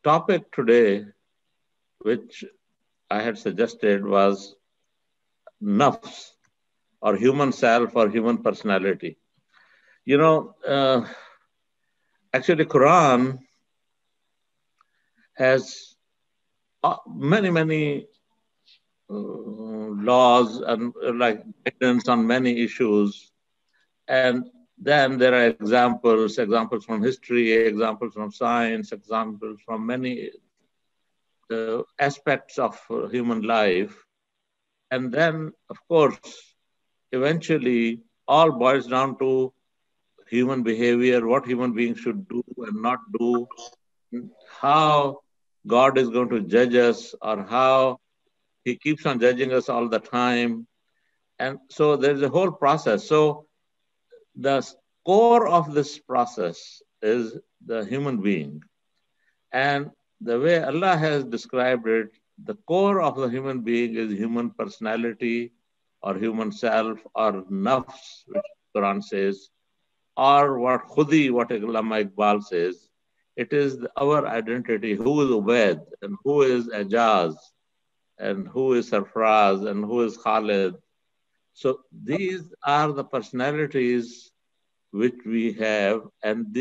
topic today, which I had suggested, was nafs, or human self, or human personality. You know, actually, Quran has many laws and like guidance on many issues. And then there are examples from history, examples from science, examples from many aspects of human life. And then, of course, eventually all boils down to human behavior, what human beings should do and not do, how God is going to judge us, or how He keeps on judging us all the time. And so there's a whole process. So the core of this process is the human being. And the way Allah has described it, the core of the human being is human personality or human self or nafs, which Quran says, or what Khudi, what Allama Iqbal says. It is our identity, who is Ubaid and who is Ajaz and who is Sarfraz and who is Khalid. So these are the personalities which we have, and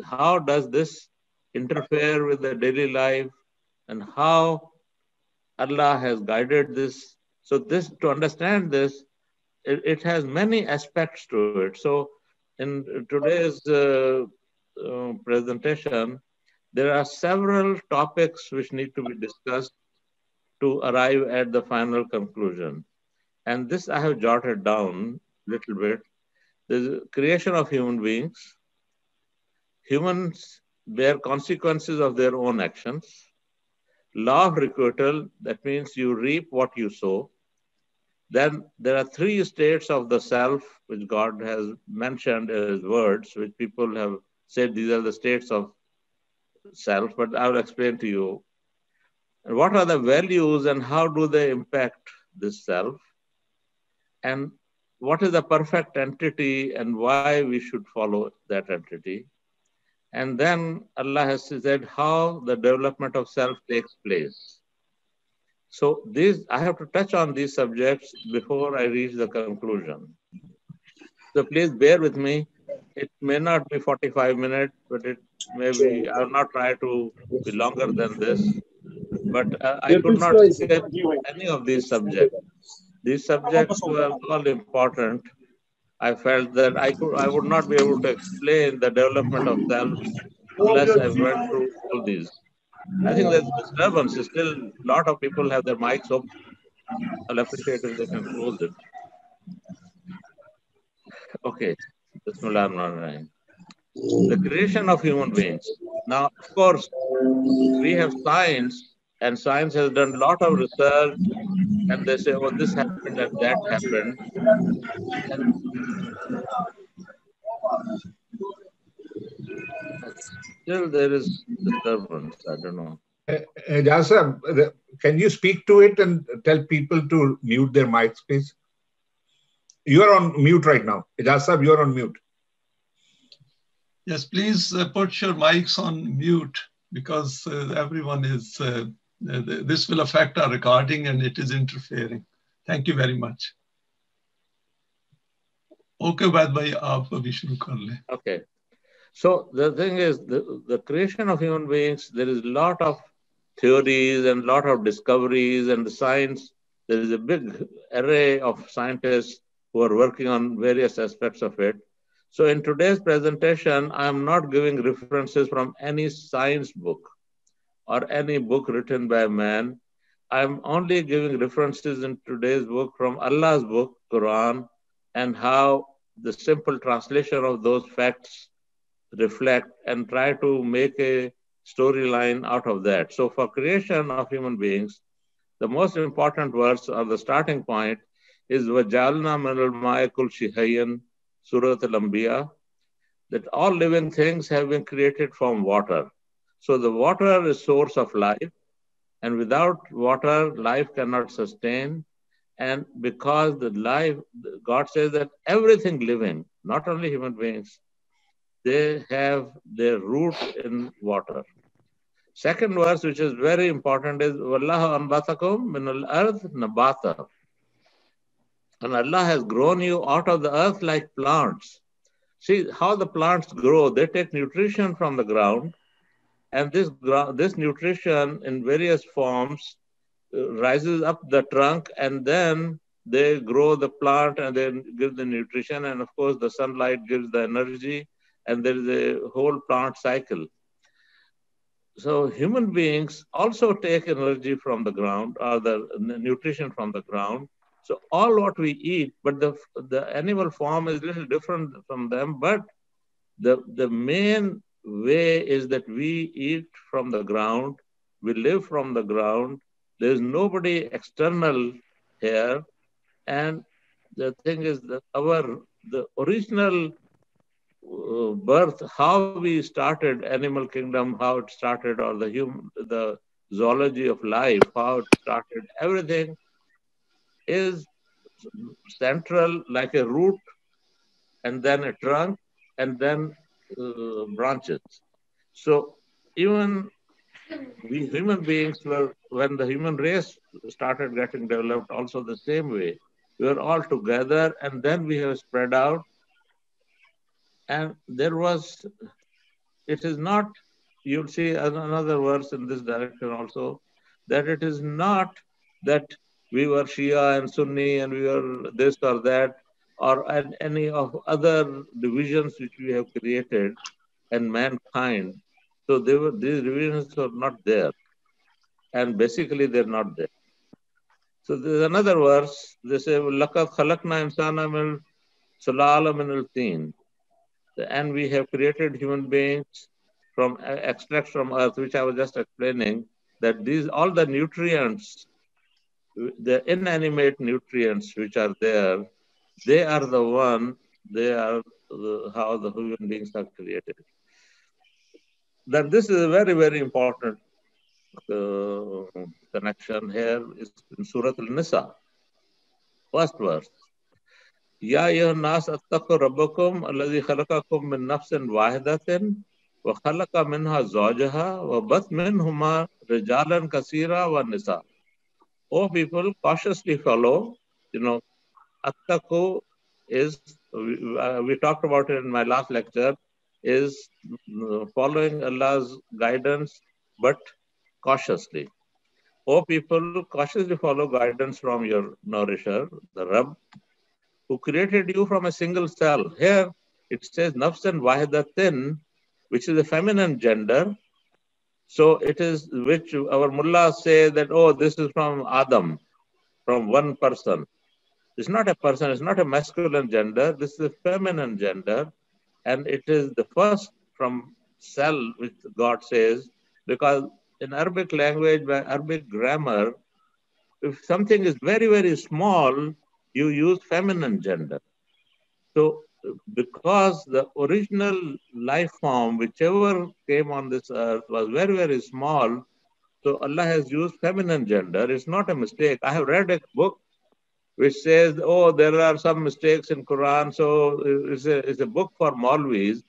how does this interfere with the daily life, and how Allah has guided this. So this, to understand this, it has many aspects to it. So in today's presentation, there are several topics which need to be discussed to arrive at the final conclusion. And this I have jotted down a little bit. The creation of human beings. Humans bear consequences of their own actions. Law of requital, that means you reap what you sow. Then there are three states of the self, which God has mentioned as words, which people have said these are the states of self, but I will explain to you. And what are the values and how do they impact this self? And what is the perfect entity and why we should follow that entity? And then Allah has said how the development of self takes place. So I have to touch on these subjects before I reach the conclusion. So please bear with me. It may not be 45 minutes, but it may be, I will not try to be longer than this. But I could not skip any of these subjects. These subjects were all important. I felt that I would not be able to explain the development of self unless I went through all these. I think there's disturbance. Still, a lot of people have their mics open. I'll appreciate if they can close it. Okay. Bismillah ar-Rahman. The creation of human beings. Now, of course, we have science, and science has done a lot of research, and they say, oh, this happened and that happened. And still, there is disturbance. I don't know. Jasab, can you speak to it and tell people to mute their mics, please? You are on mute right now. Jasab, you are on mute. Yes, please put your mics on mute because everyone is, this will affect our recording and it is interfering. Thank you very much. Okay, Ubaid bhai, aap abhi shuru kar le. Okay. So the thing is, the creation of human beings, there is a lot of theories and a lot of discoveries and the science. There is a big array of scientists who are working on various aspects of it. So in today's presentation, I'm not giving references from any science book or any book written by man. I'm only giving references in today's book from Allah's book, Quran, and how the simple translation of those facts reflect and try to make a storyline out of that. So for creation of human beings, the most important verse or the starting point is وَجَعَلْنَا مِنَ الْمَاءِ كُلَّ شَيْءٍ, Surah Al-Anbiya, that all living things have been created from water. So the water is source of life, and without water, life cannot sustain. And because the life, God says that everything living, not only human beings, they have their root in water. Second verse, which is very important, is Wallahu anbatakum min al-ardh nabata. And Allah has grown you out of the earth like plants. See how the plants grow. They take nutrition from the ground, and this nutrition in various forms rises up the trunk, and then they grow the plant and then give the nutrition. And of course, the sunlight gives the energy, and there is a whole plant cycle. So human beings also take energy from the ground, or the nutrition from the ground. So all what we eat, but the animal form is a little different from them, but the main way is that we eat from the ground, we live from the ground, there's nobody external here. And the thing is that the original birth, how we started animal kingdom, how it started, or the zoology of life, how it started, everything is central, like a root, and then a trunk, and then branches. So even we human beings were, when the human race started getting developed, also the same way. We were all together, and then we have spread out. And it is not, you'll see another verse in this direction also, that it is not that we were Shia and Sunni and we were this or that, or any of other divisions which we have created and mankind. So these divisions are not there. And basically they're not there. So there's another verse, they say, لَقَدْ خَلَقْنَا إِنسَانَ مِنْ سُلَالَةٍ مِنَ الطِّينِ. And we have created human beings from extracts from earth, which I was just explaining, that all the nutrients, the inanimate nutrients which are there, they are how the human beings are created. Then this is a very, very important connection here is in Surah Al-Nisa, first verse. Ya ayyuhan nas attaqu rabbakum alladhi khalaqakum min nafsin wahidatin wa khalaqa minha zawjaha wa bath minhuma rijalan kaseera wa nisa. O people, cautiously follow. Attaqu is, we talked about it in my last lecture, is following Allah's guidance, but cautiously. O people, cautiously follow guidance from your nourisher, the Rabb, who created you from a single cell. Here it says nafsan wahidatin, which is a feminine gender. So it is, which our mullahs say that, oh, this is from Adam, from one person. It's not a person, it's not a masculine gender, this is a feminine gender. And it is the first from cell, which God says, because in Arabic language, by Arabic grammar, if something is very, very small, you use feminine gender. So because the original life form, whichever came on this earth, was very, very small, so Allah has used feminine gender. It's not a mistake. I have read a book which says, oh, there are some mistakes in Quran. So it's a book for Maulvis,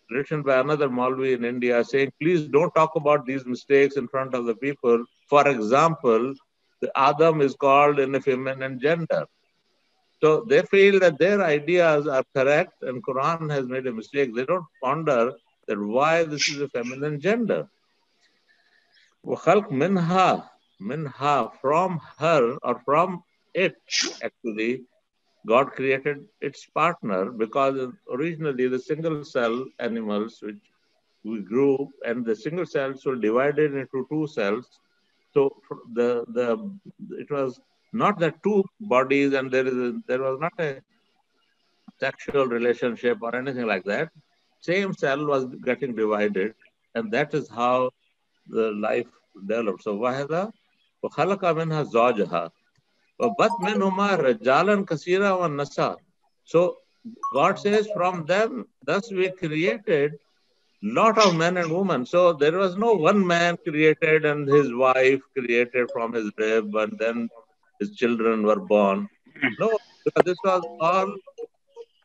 written by another Maulvi in India, saying, please don't talk about these mistakes in front of the people. For example, the Adam is called in a feminine gender. So they feel that their ideas are correct and Quran has made a mistake. They don't ponder that why this is a feminine gender. وَخَلْقْ minha, from her or from it, actually, God created its partner, because originally the single cell animals which we grew, and the single cells were divided into two cells. So it was not the two bodies, and there was not a sexual relationship or anything like that. Same cell was getting divided, and that is how the life developed. So wahada wa khalaqa minha zawjaha wa bath minhuma rijalan kaseera wa nisa. So God says, from them, thus we created lot of men and women. So there was no one man created and his wife created from his rib, and then his children were born. No, because this was all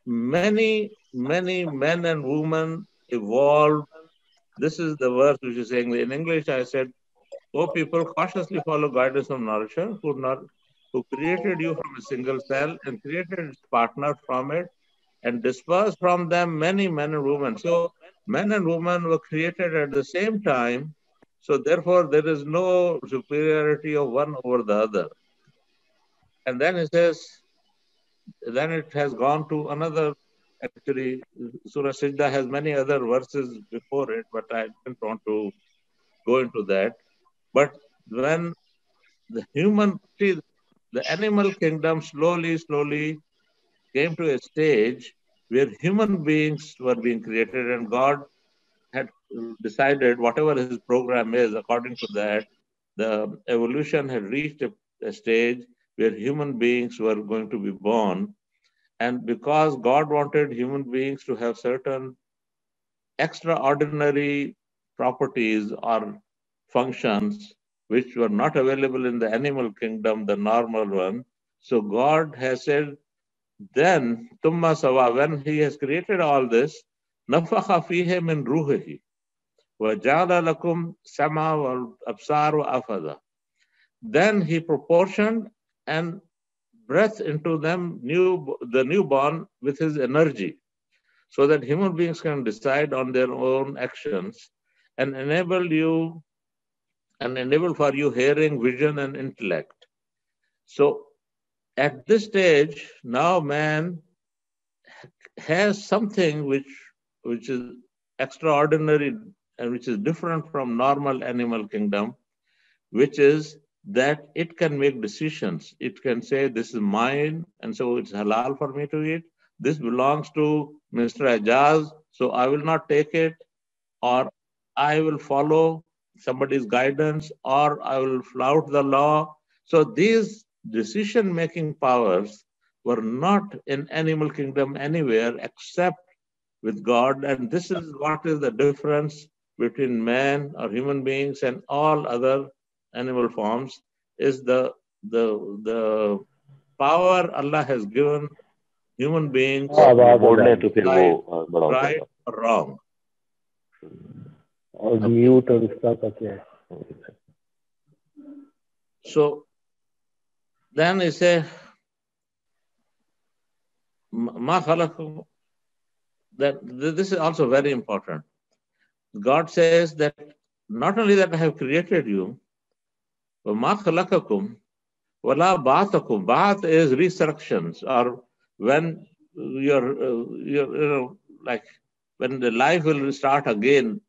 many, many men and women evolved This is the verse which is saying, in English I said, "O people, cautiously follow guidance of Nourisher, who created you from a single cell and created its partner from it and dispersed from them many men and women." So men and women were created at the same time. So therefore there is no superiority of one over the other. And then it says, then it has gone to another, actually, Surah Sajda has many other verses before it, but I didn't want to go into that. But when the animal kingdom slowly came to a stage where human beings were being created, and God had decided whatever his program is, according to that, the evolution had reached a stage where human beings were going to be born. And because God wanted human beings to have certain extraordinary properties or functions which were not available in the animal kingdom, the normal one. So God has said, then, Tumma Sawa, when He has created all this, Nafakha fihe min ruhihi, wa ja'ala lakum sama wal absar wa afada. Then He proportioned and breath into them the newborn with His energy, so that human beings can decide on their own actions and enable for you hearing, vision, and intellect. So at this stage, now man has something which is extraordinary and which is different from normal animal kingdom, which is that it can make decisions. It can say, this is mine, and so it's halal for me to eat. This belongs to Mr. Ajaz, so I will not take it, or I will follow somebody's guidance, or I will flout the law. So these decision-making powers were not in animal kingdom anywhere except with God. And this is what is the difference between man or human beings and all other animal forms, is the power Allah has given human beings to decide right or wrong. So then he said, Ma khalaqakum, that this is also very important. God says that not only that I have created you, but ma khalaqakum wala ba'athakum. Ba'ath is resurrections, or when you're like when the life will start again,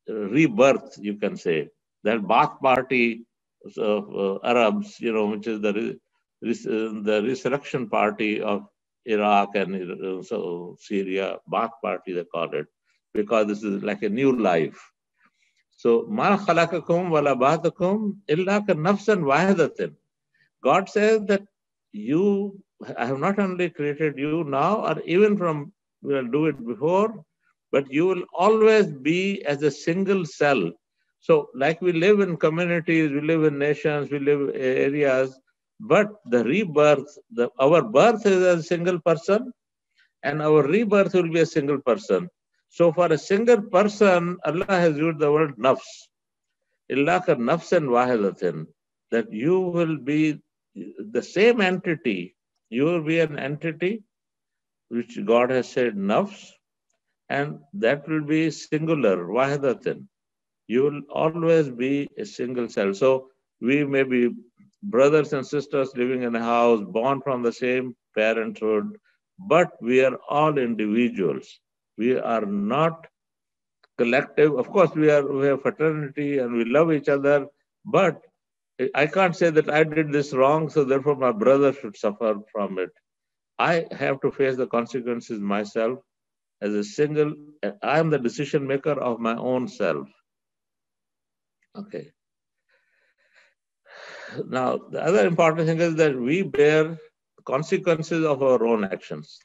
rebirth, you can say. That Ba'ath party of Arabs, which is the resurrection party of Iraq and so Syria, Ba'ath party they call it, because this is like a new life. So, ma khalaqakum wala ba'athakum illa ka nafsan wahidatin. God says that I have not only created you now, or even from we will do it before, but you will always be as a single cell. So, like we live in communities, we live in nations, we live in areas, but the rebirth, our birth is a single person, and our rebirth will be a single person. So, for a single person, Allah has used the word nafs. Illa ka nafsan wahidatin, that you will be the same entity. You will be an entity which God has said nafs, and that will be singular, wahidatin. You will always be a single cell. So we may be brothers and sisters living in a house, born from the same parenthood, but we are all individuals. We are not collective. Of course, we have fraternity and we love each other, but I can't say that I did this wrong, so therefore my brother should suffer from it. I have to face the consequences myself as a single. I am the decision maker of my own self. Okay. Now, the other important thing is that we bear consequences of our own actions.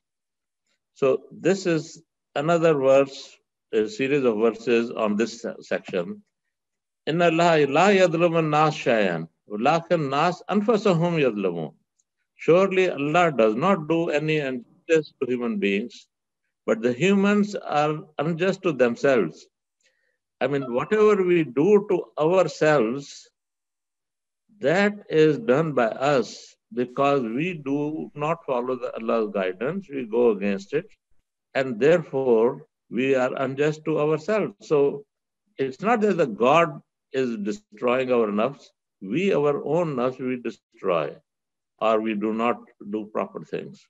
So this is another verse, a series of verses on this section. Inna Allah la yadlumun nas shayan, walakin nas anfusahum yadlumun. Surely Allah does not do any injustice to human beings, but the humans are unjust to themselves. I mean, whatever we do to ourselves, that is done by us because we do not follow Allah's guidance. We go against it. And therefore, we are unjust to ourselves. So it's not that the God is destroying our nafs. We, our own nafs, we destroy, or we do not do proper things.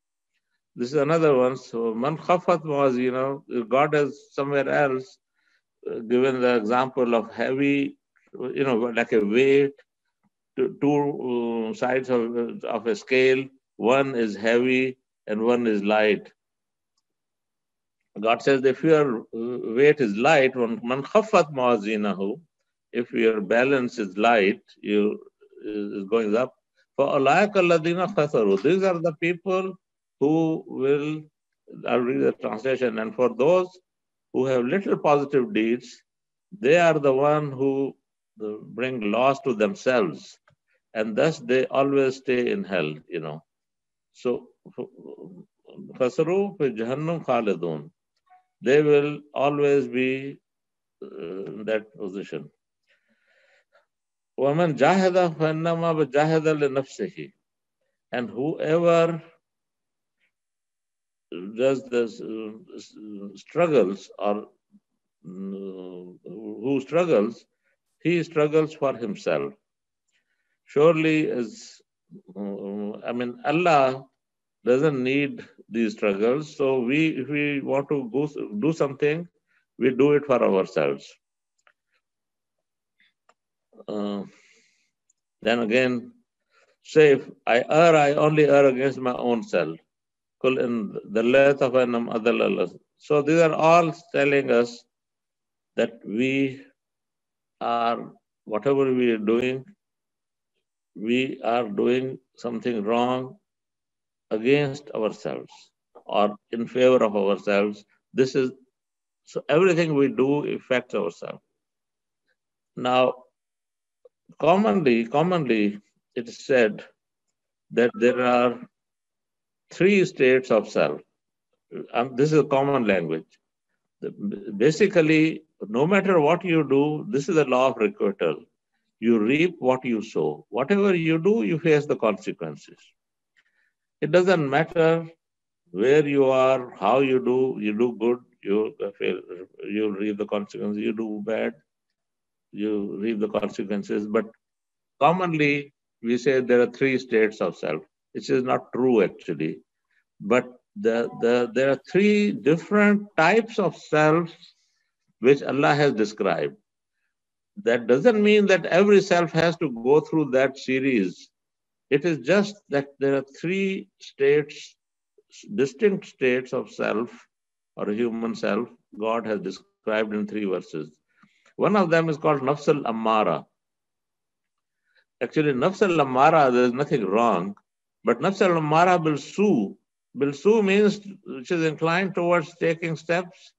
This is another one. So man khafat mawazina, God has somewhere else given the example of heavy, like a weight, two sides of a scale. One is heavy and one is light. God says if your weight is light, man khaffat mawazinahu, if your balance is light, you is going up. For alaika alladina khasaru, these are the people who will, I'll read the translation, and for those who have little positive deeds, they are the one who bring loss to themselves, and thus they always stay in hell, So, khasaru fi jahannam khalidun. They will always be in that position. وَمَنْ جَاهَدَ فَإِنَّمَا بَجَاهَدَ لِنَفْسِهِ. And whoever does this struggles or who struggles, he struggles for himself. Surely, Allah doesn't need these struggles. So if we want to do something, we do it for ourselves. Then again, say if I only err against my own self. So these are all telling us that we are, whatever we are doing something wrong against ourselves or in favor of ourselves. So everything we do affects ourselves. Now, commonly it is said that there are 3 states of self. This is a common language. Basically, no matter what you do, this is the law of requital. You reap what you sow. Whatever you do, you face the consequences. It doesn't matter where you are, how you do good, you'll reap the consequences. You do bad, you reap the consequences. But commonly, we say there are 3 states of self, which is not true actually. But there are 3 different types of self which Allah has described. That doesn't mean that every self has to go through that series. It is just that there are 3 states, distinct states of self or human self, God has described in 3 verses. One of them is called Nafs al-Ammara. Actually, Nafs al-Ammara, there is nothing wrong, but Nafs al-Ammara bil su. Bil su means which is inclined towards taking steps.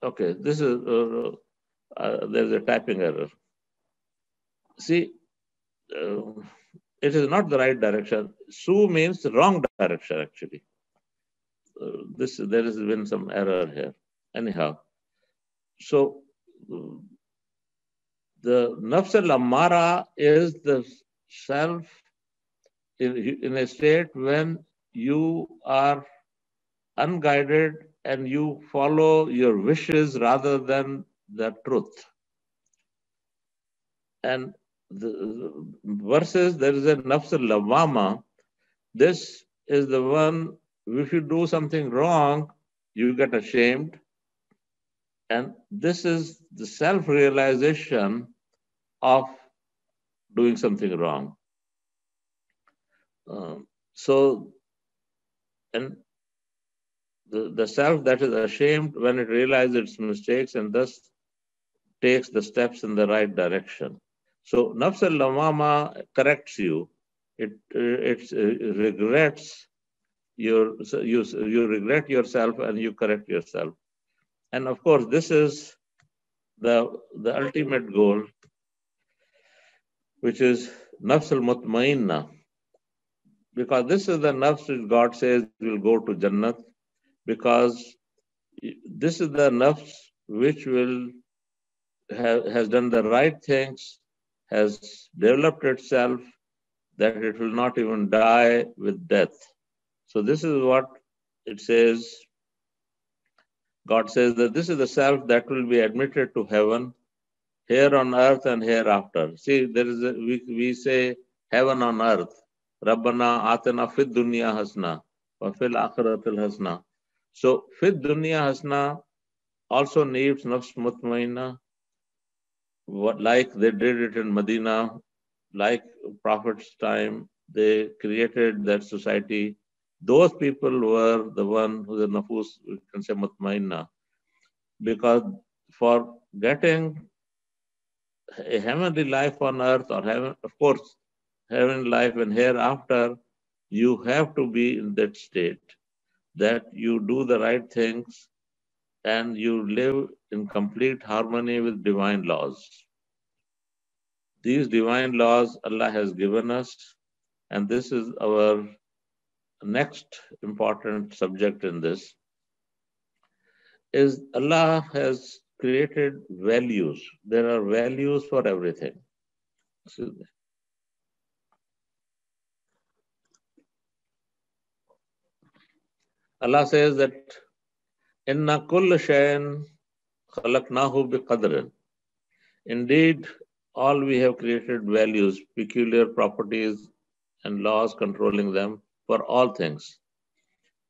Okay, this is, there's a typing error. See, it is not the right direction. Su means the wrong direction, actually. There has been some error here. Anyhow, so the Nafs al-Ammara is the self in a state when you are unguided and you follow your wishes rather than the truth. And versus there is a Nafs al-Lawwama. This is the one, if you do something wrong, you get ashamed. And this is the self-realization of doing something wrong. And the self that is ashamed when it realizes its mistakes and thus takes the steps in the right direction. So Nafs al-Lawwama corrects you. It regrets you regret yourself and you correct yourself. And of course, this is the ultimate goal, which is Nafs al-Mutmainna. Because this is the nafs which God says will go to Jannat. because this is the nafs which has done the right things, has developed itself, that it will not even die with death. So this is what it says. God says that this is the self that will be admitted to heaven, here on earth and hereafter. See, we say heaven on earth. Rabbana atana fid dunya hasna wa fil akhiratil hasna. So fid dunya hasna also needs nafs mutmainna, like they did it in Medina, like Prophet's time, they created that society. Those people were the one who the nafus, we can say mutmainna, because for getting a heavenly life on earth, or heaven, of course, heavenly life and hereafter, you have to be in that state that you do the right things and you live in complete harmony with divine laws. These divine laws Allah has given us, and this is our next important subject in this, is Allah has created values. There are values for everything. Allah says that Inna kulla shayin khalaqnahu biqadrin. Indeed, all we have created values, peculiar properties and laws controlling them for all things.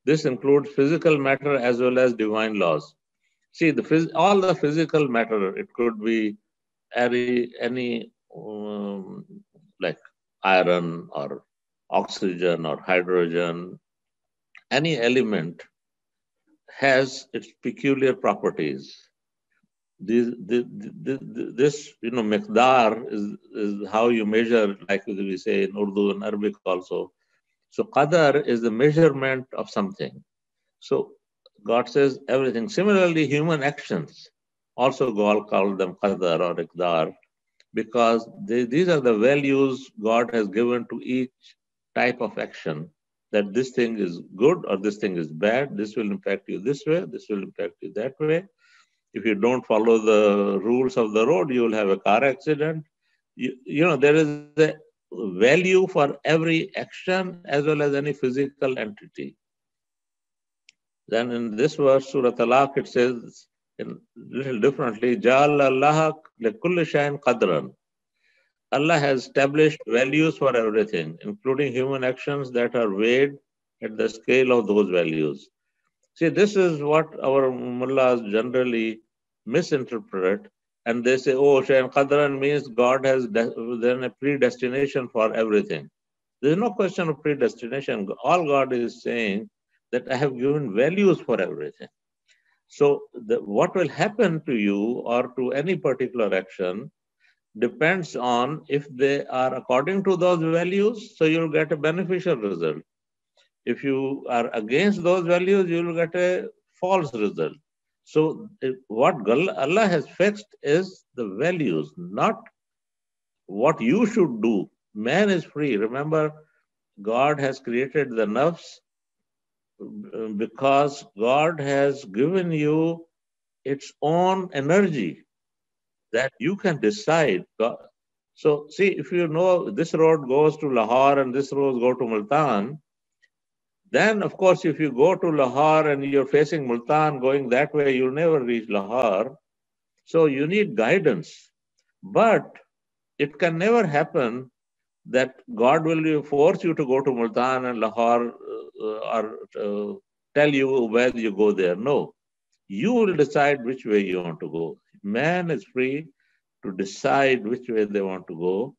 This includes physical matter as well as divine laws. See, all the physical matter, it could be any like iron or oxygen or hydrogen, any element has its peculiar properties. This miqdar is how you measure, like we say in Urdu and Arabic also. So qadar is the measurement of something. So God says everything. Similarly, human actions also God called them qadar or iqdar, because these are the values God has given to each type of action, that this thing is good or this thing is bad, this will impact you this way, this will impact you that way. If you don't follow the rules of the road, you will have a car accident. There is a value for every action as well as any physical entity. Then in this verse, Surah Talaq, it says in a little differently, Ja'al Allah likulli shayin qadran. Allah has established values for everything, including human actions that are weighed at the scale of those values. See, this is what our mullahs generally misinterpret, and they say, oh, Shayn Qadran means God has then a predestination for everything. There is no question of predestination. All God is saying that I have given values for everything. So what will happen to you or to any particular action depends on if they are according to those values, so you'll get a beneficial result. If you are against those values, you will get a false result. So what Allah has fixed is the values, not what you should do. Man is free. Remember, God has created the nafs because God has given you its own energy that you can decide. So see, if you know this road goes to Lahore and this road goes to Multan, then, of course, if you go to Lahore and you're facing Multan going that way, you'll never reach Lahore. So you need guidance. But it can never happen that God will force you to go to Multan and Lahore or tell you where you go there. No. You will decide which way you want to go. Man is free to decide which way they want to go.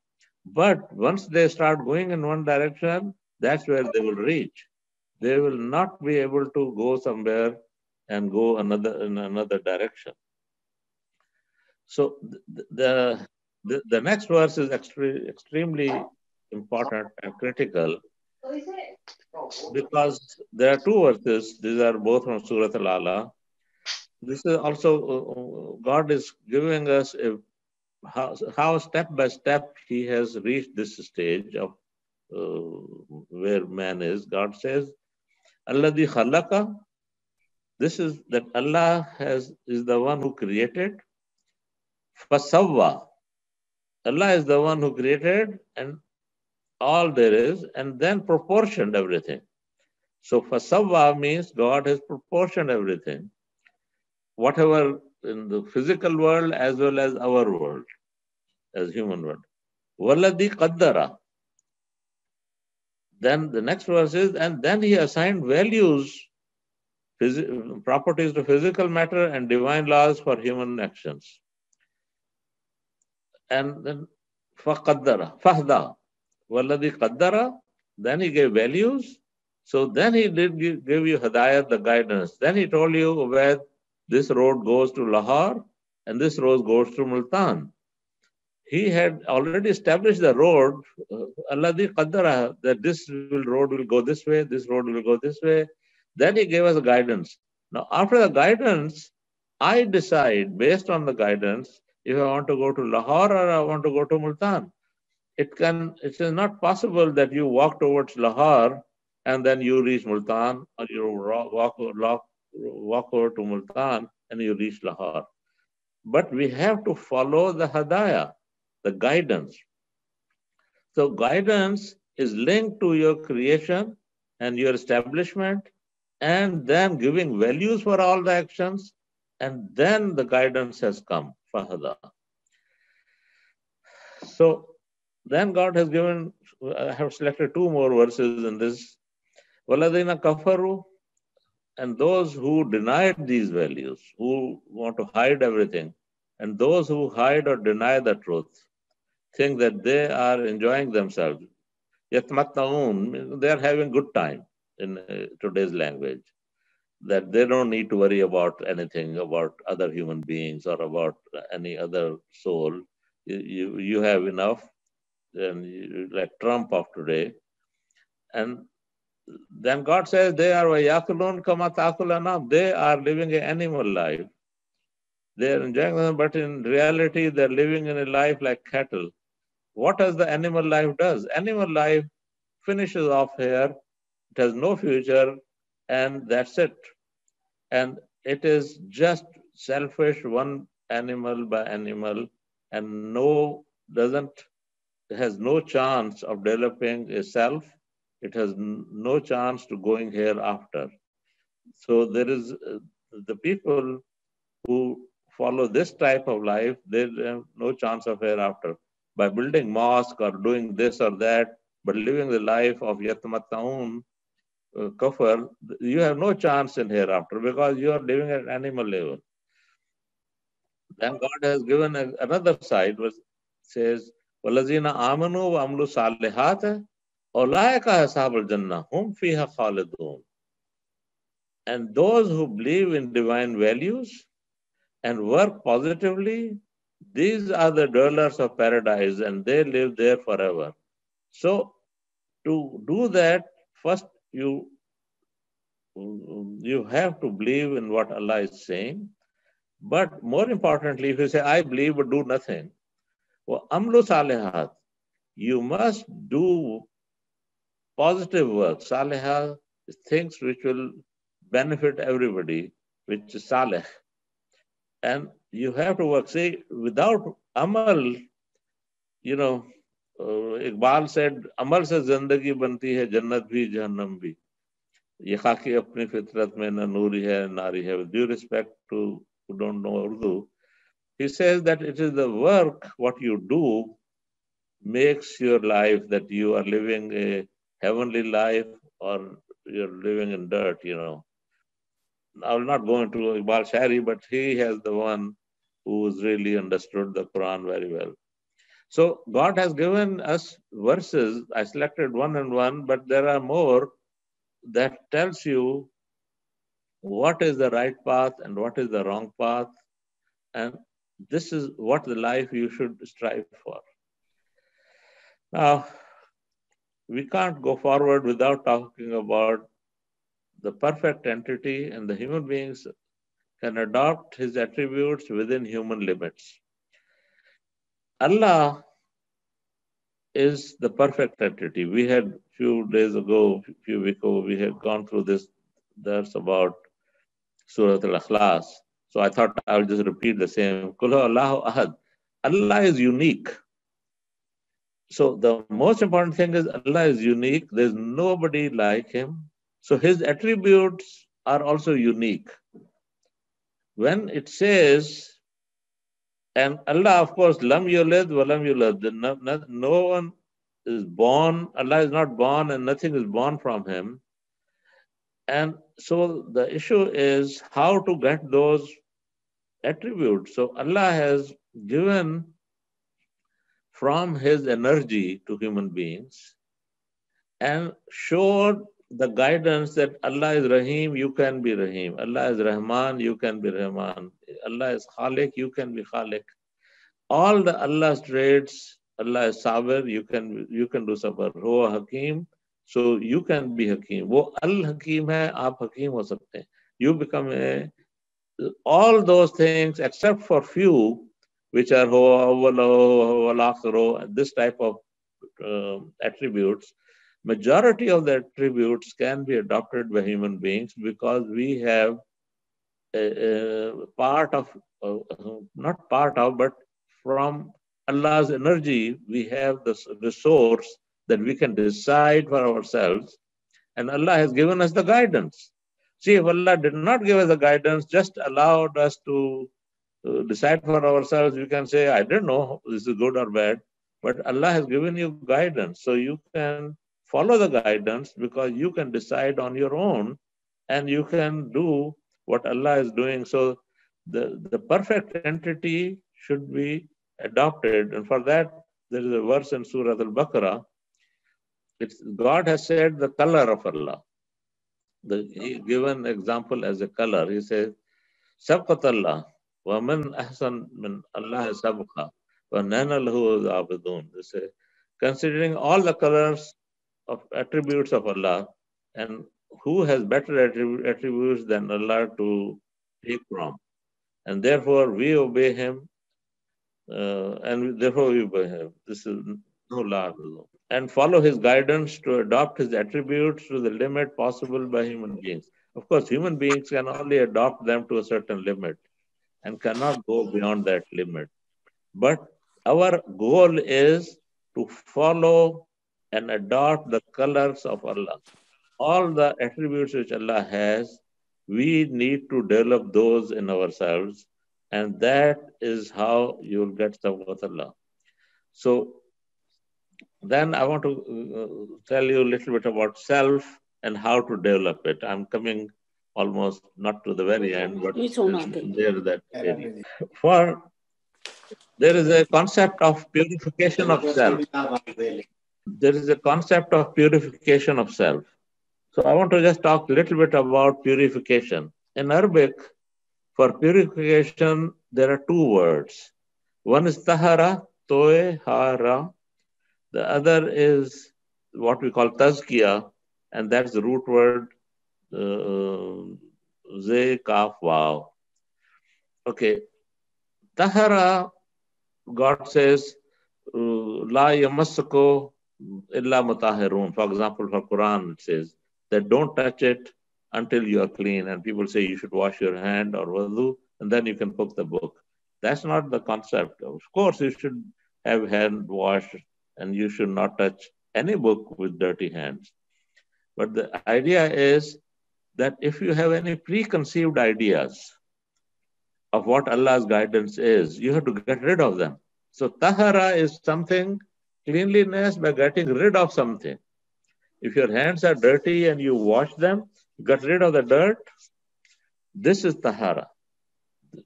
But once they start going in one direction, that's where they will reach. They will not be able to go somewhere and go in another direction. So the next verse is extremely important and critical, because there are two verses. These are both from Surah Al-Ala. This is also, God is giving us how step by step He has reached this stage of where man is. God says, Alladhi khalaqa This is that Allah is the one who created. Fasawwa. Allah is the one who created and all there is, and then proportioned everything. So Fasawwa means God has proportioned everything. Whatever in the physical world as well as our world, as human world. Waladi qaddara. Then the next verse is, and then he assigned values, properties to physical matter and divine laws for human actions. And then faqaddara, fahda, waladi qaddara, then he gave values. So then he did give you hadayat, the guidance. Then he told you where this road goes to Lahore and this road goes to Multan. He had already established the road, alladhi qaddara, that this road will go this way, this road will go this way. Then he gave us guidance. Now, after the guidance, I decide based on the guidance if I want to go to Lahore or I want to go to Multan. It is not possible that you walk towards Lahore and then you reach Multan, or you walk over to Multan and you reach Lahore. But we have to follow the hadaya, the guidance. So guidance is linked to your creation and your establishment, and then giving values for all the actions, and then the guidance has come, fahada. So then God has given, I have selected two more verses in this. Waladina kafaru, and those who denied these values, who want to hide everything, and those who hide or deny the truth, think that they are enjoying themselves. Yatmatta'un, they are having good time in today's language. That they don't need to worry about anything, about other human beings or about any other soul. You have enough, and like Trump of today. And then God says they are yakulun kama takulanam. They are living an animal life. They are enjoying them, but in reality, they're living in a life like cattle. What does the animal life does? Animal life finishes off here. It has no future, and that's it. And it is just selfish, one animal by animal, and has no chance of developing a self. It has no chance to going hereafter. So there is the people who follow this type of life, they have no chance of hereafter. By building mosque or doing this or that, but living the life of yatmatta'un, kafir, you have no chance in hereafter because you are living at animal level. Then God has given another side which says, وَالَّذِينَ آمَنُوا وَعَمِلُوا الصَّالِحَاتِ أُولَٰئِكَ أَصْحَابُ الْجَنَّةِ هُمْ فِيهَا خَالِدُونَ. And those who believe in divine values and work positively, these are the dwellers of paradise and they live there forever. So to do that, first you have to believe in what Allah is saying. But more importantly, if you say, I believe but do nothing, well, amlu salihat, you must do positive work. Salihah is things which will benefit everybody, which is salih. And you have to work. See, without amal, Iqbal said, amal se zindagi banti hai, jannat bhi, jahannam bhi. Ye khaki apni fitrat mein na noori hai, nari hai. With due respect to who don't know Urdu, he says that it is the work, what you do, makes your life that you are living a heavenly life or you're living in dirt, I will not go into Iqbal Shari, but he has the one who's really understood the Quran very well. So God has given us verses. I selected one and one, but there are more that tells you what is the right path and what is the wrong path. And this is what the life you should strive for. Now, we can't go forward without talking about the perfect entity, and the human beings can adopt his attributes within human limits. Allah is the perfect entity. We had few weeks ago, we had gone through this. That's about Surah Al-Ikhlas. So I thought I would just repeat the same. Qul huwa Allahu ahad. Allah is unique. So the most important thing is Allah is unique. There's nobody like him. So his attributes are also unique. When it says, and Allah, of course, lam yulad wa lam yulad, no one is born, Allah is not born and nothing is born from him. And so the issue is how to get those attributes. So Allah has given from his energy to human beings and showed the guidance that Allah is Rahim, you can be Rahim. Allah is Rahman, you can be Rahman. Allah is Khalik, you can be Khalik. All the Allah's traits, Allah is Sabir, you can do Sabir. Ho Hakim, so you can be Hakim. Wo Al-Hakim hai, aap Hakim ho sakte hain. You become all those things except for few, which are Ho Awwal, Ho Al-Akhir, this type of attributes. Majority of the attributes can be adopted by human beings because we have not part of, but from Allah's energy, we have this resource that we can decide for ourselves. And Allah has given us the guidance. See, if Allah did not give us the guidance, just allowed us to decide for ourselves, we can say, I don't know, this is good or bad. But Allah has given you guidance. So you can follow the guidance because you can decide on your own and you can do what Allah is doing. So the perfect entity should be adopted. And for that, there is a verse in Surah Al-Baqarah. God has said the color of Allah. He given example as a color. He says, Sabqat Allah, wa man ahsan min Allah sabqa, wa nana lahu abidun. Considering all the colors of attributes of Allah, and who has better attributes than Allah to take from. And therefore we obey him, and therefore we obey him. This is no law. And follow his guidance to adopt his attributes to the limit possible by human beings. Of course, human beings can only adopt them to a certain limit and cannot go beyond that limit. But our goal is to follow and adopt the colors of Allah. All the attributes which Allah has, we need to develop those in ourselves, and that is how you'll get Sabqat Allah. So then I want to tell you a little bit about self and how to develop it. I'm coming almost not to the very end, but there that area. For there is a concept of purification of self. There is a concept of purification of self. So I want to just talk a little bit about purification. In Arabic, for purification, there are two words. One is tahara, toe, hara. The other is what we call tazkiyah, and that's the root word ze, kaf, waw. Okay. Tahara, God says, la yamassuku illa mutahharun. For example, for Quran, it says that don't touch it until you are clean. And people say you should wash your hand or wudu, and then you can cook the book. That's not the concept. Of course, you should have hand wash, and you should not touch any book with dirty hands. But the idea is that if you have any preconceived ideas of what Allah's guidance is, you have to get rid of them. So tahara is something, cleanliness by getting rid of something. If your hands are dirty and you wash them, get rid of the dirt, this is tahara.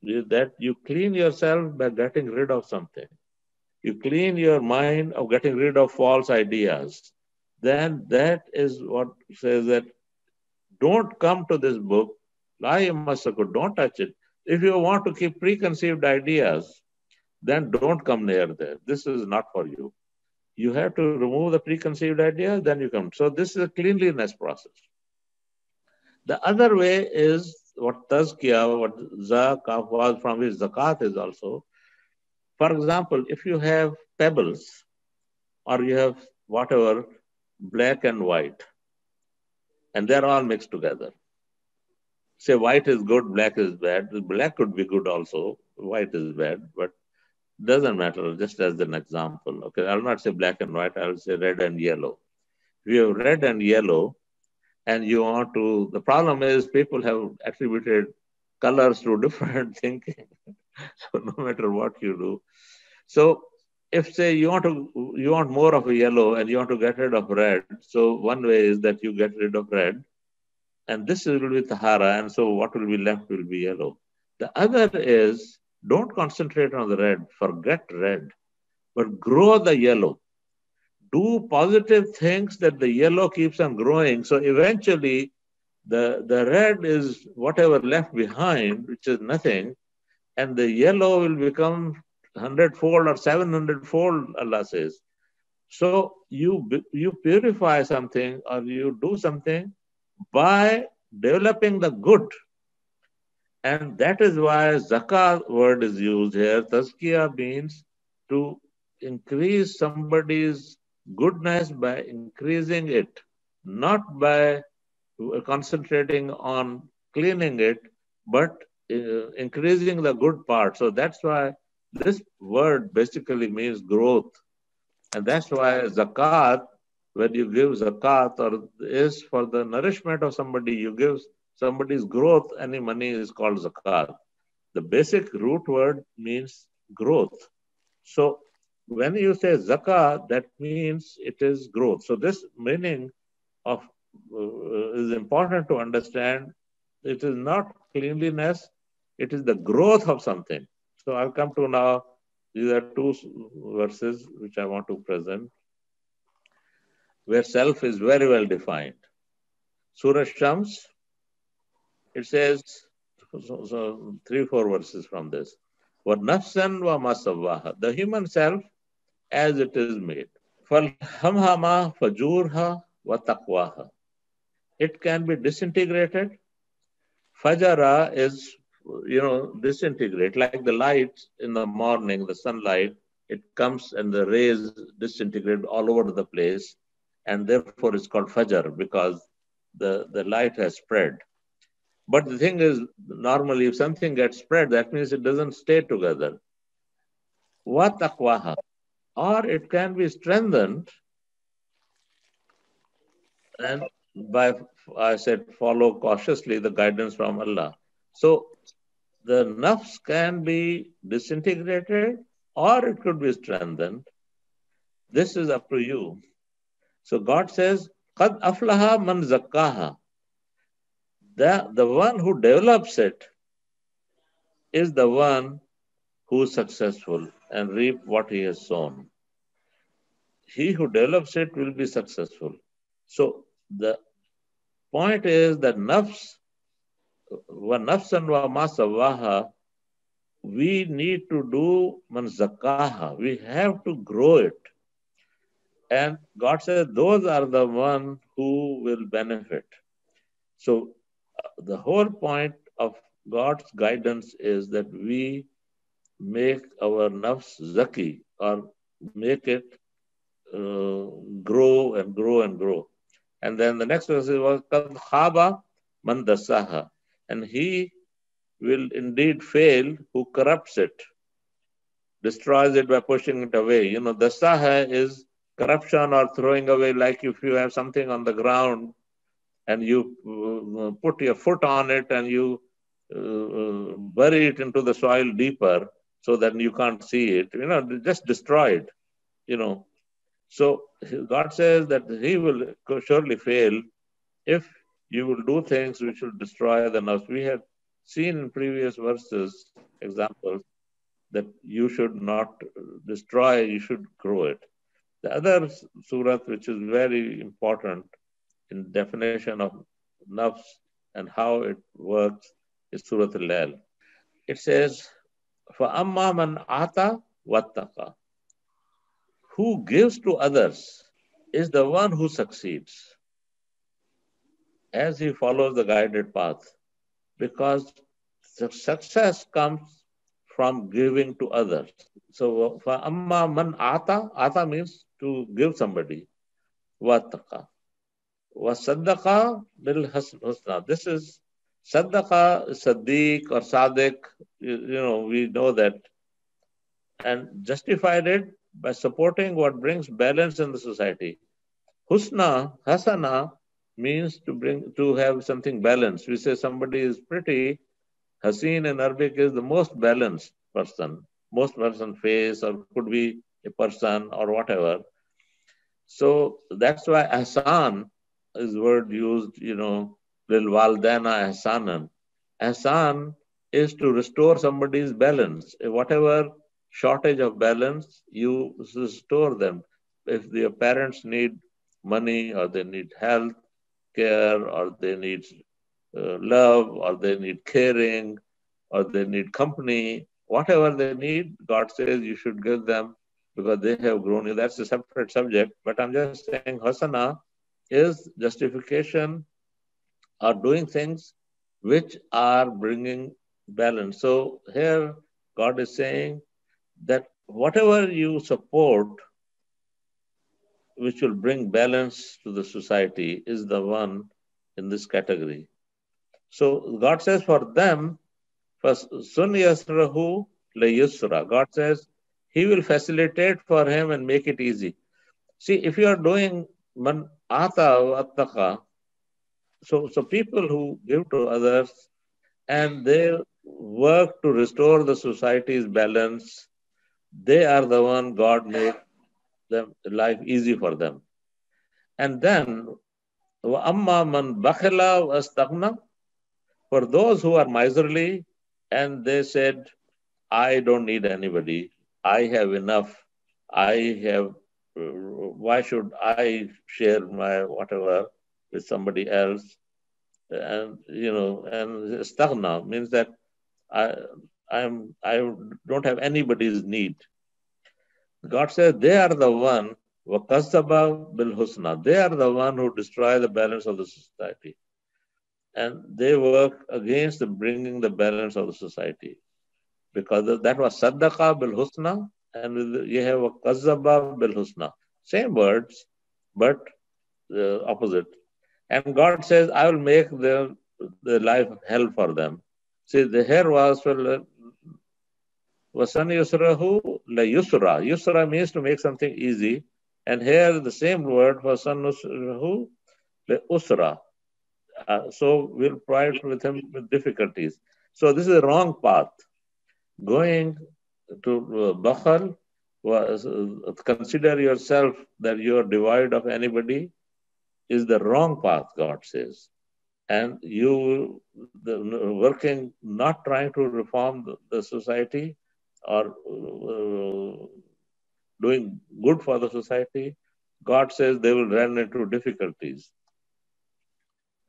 That you clean yourself by getting rid of something. You clean your mind of getting rid of false ideas. Then that is what says that don't come to this book. Don't touch it. If you want to keep preconceived ideas, then don't come near there. This is not for you. You have to remove the preconceived ideas, then you come. So this is a cleanliness process. The other way is what tazkiyah, what zakah was, from which zakat is also. For example, if you have pebbles or you have whatever, black and white, and they're all mixed together. say white is good, black is bad. Black could be good also, white is bad, but doesn't matter, just as an example. Okay, I'll not say black and white, I'll say red and yellow. If you have red and yellow, and you want to, the problem is people have attributed colors to different thinking. So no matter what you do. So if say you want more of a yellow and you want to get rid of red, so one way is that you get rid of red, and this will be tahara, and so what will be left will be yellow. The other is, don't concentrate on the red, forget red, but grow the yellow. Do positive things that the yellow keeps on growing. So eventually the red is whatever left behind, which is nothing, and the yellow will become 100-fold or 700-fold, Allah says. So you purify something or you do something by developing the good. And that is why zakah word is used here. Tazkiyah means to increase somebody's goodness by increasing it, not by concentrating on cleaning it, but increasing the good part. So that's why this word basically means growth. And that's why zakat, when you give zakat, or is for the nourishment of somebody, you give somebody's growth, any money is called zakat. The basic root word means growth. So when you say zakat, that means it is growth. So this meaning of is important to understand. It is not cleanliness, it is the growth of something. So I'll come to now, these are two verses which I want to present, where self is very well defined. Surah Shams, it says, so 3-4 verses from this. وَنَفْسًا وَمَا the human self as it is made. فَالْهَمْهَمَا فَجُورْهَا وَتَقْوَاهَا. It can be disintegrated. Fajara is, disintegrate, like the light in the morning, the sunlight, it comes and the rays disintegrate all over the place, and therefore it's called Fajr, because the light has spread. But the thing is, normally if something gets spread, that means it doesn't stay together. Wa taqwaha, or it can be strengthened, and by, I said, follow cautiously the guidance from Allah. So the nafs can be disintegrated or it could be strengthened. This is up to you. So God says, قَدْ أَفْلَهَا مَنْ زَكَّاهَا. The one who develops it is the one who is successful and reap what he has sown. He who develops it will be successful. So the point is that nafs, وَنَفْسًا وَمَا سَوَّاهَا, we need to do man zakaha. We have to grow it. And God says those are the one who will benefit. So the whole point of God's guidance is that we make our nafs zaki, or make it grow and grow and grow. And then the next verse was kad khaba man dasaha, and he will indeed fail who corrupts it, destroys it by pushing it away. Dasaha is corruption or throwing away, like if you have something on the ground and you put your foot on it and you bury it into the soil deeper so that you can't see it, just destroy it, So God says that he will surely fail if you will do things which will destroy the nafs. We had seen in previous verses, examples, that you should not destroy, you should grow it. The other surah which is very important in definition of nafs and how it works is Surah Al-Lail. It says, فَأَمَّا مَنْ آتَى وَاتَّقَى. Who gives to others is the one who succeeds, as he follows the guided path, because the success comes from giving to others. So, فَأَمَّا مَنْ آتَى, ata means to give somebody, وَاتَّقَى وَصَدَّقَى بِالْحُسْنَى. This is Saddaqa, Saddiq or Sadiq, we know that, and justified it by supporting what brings balance in the society. Husna, Hasana means to have something balanced. We say somebody is pretty. Haseen in Arabic is the most balanced person, most person face, or could be a person or whatever. So that's why Ahsan is word used, lil waldana ahsanan. Ahsan is to restore somebody's balance. Whatever shortage of balance, you restore them. If their parents need money, or they need health care, or they need love, or they need caring, or they need company, whatever they need, God says you should give them because they have grown you. That's a separate subject. But I'm just saying Hasana is justification or doing things which are bringing balance. So here God is saying that whatever you support which will bring balance to the society is the one in this category. So God says for them, for Sun Yasrahu Le Yusra, God says He will facilitate for him and make it easy. See, if you are doing man ata attaka, so people who give to others and they work to restore the society's balance, they are the one God made them life easy for them. And then amma man bakhila wastaghna, for those who are miserly and they said, I don't need anybody, I have enough, I have, why should I share my whatever with somebody else? And and staghna means that I don't have anybody's need. God says they are the one وَقَصَّبَ بِالْحُسْنَى. They are the one who destroy the balance of the society. And they work against the bringing the balance of the society. Because that was Saddaqa bil-Husna, and you have a Qazzaba bil-Husna. Same words, but the opposite. And God says, I will make the life hell for them. See, the hair was for Wasan Yusrahu la Yusra. Yusra means to make something easy. And here the same word, Wasan Yusrahu la Usra. So we'll provide with him with difficulties. So this is the wrong path. Going to Bakhal, consider yourself that you are devoid of anybody, is the wrong path, God says. And you working, not trying to reform the society or doing good for the society, God says they will run into difficulties.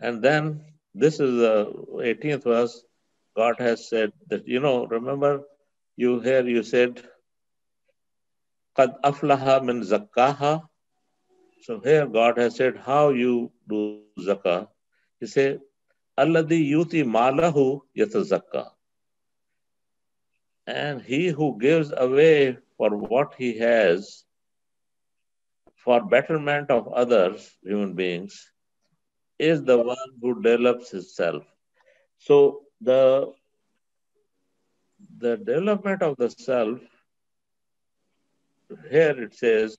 And then this is the 18th verse. God has said that, remember you said, قَدْ أَفْلَهَا مِنْ زَكَّاهَا. So here God has said how you do zakah. He said, Alladhi yuti malahu yatazakka. And he who gives away for what he has for betterment of others, human beings, is the one who develops himself. So the development of the self, here it says,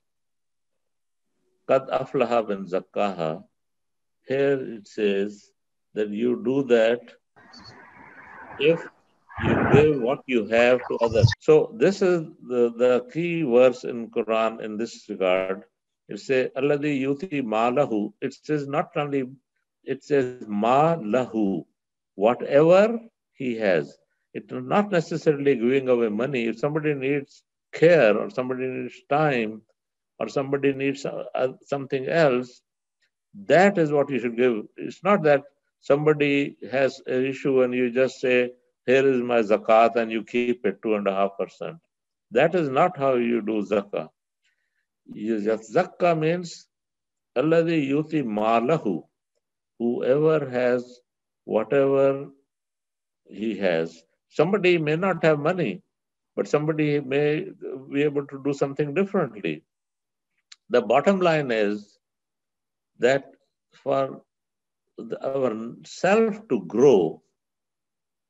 Qad aflaha bin zakkaha. Here it says that you do that if you give what you have to others. So this is the key verse in Quran in this regard. It says, Alladhi yuti ma lahu. It says not only, it says ma lahu. Whatever he has. It's not necessarily giving away money. If somebody needs care or somebody needs time or somebody needs something else, that is what you should give. It's not that somebody has an issue and you just say, here is my zakat and you keep it 2.5%. That is not how you do zakah. Zakah means alladhi yuti malahu. Whoever has whatever he has. Somebody may not have money, but somebody may be able to do something differently. The bottom line is that for our self to grow,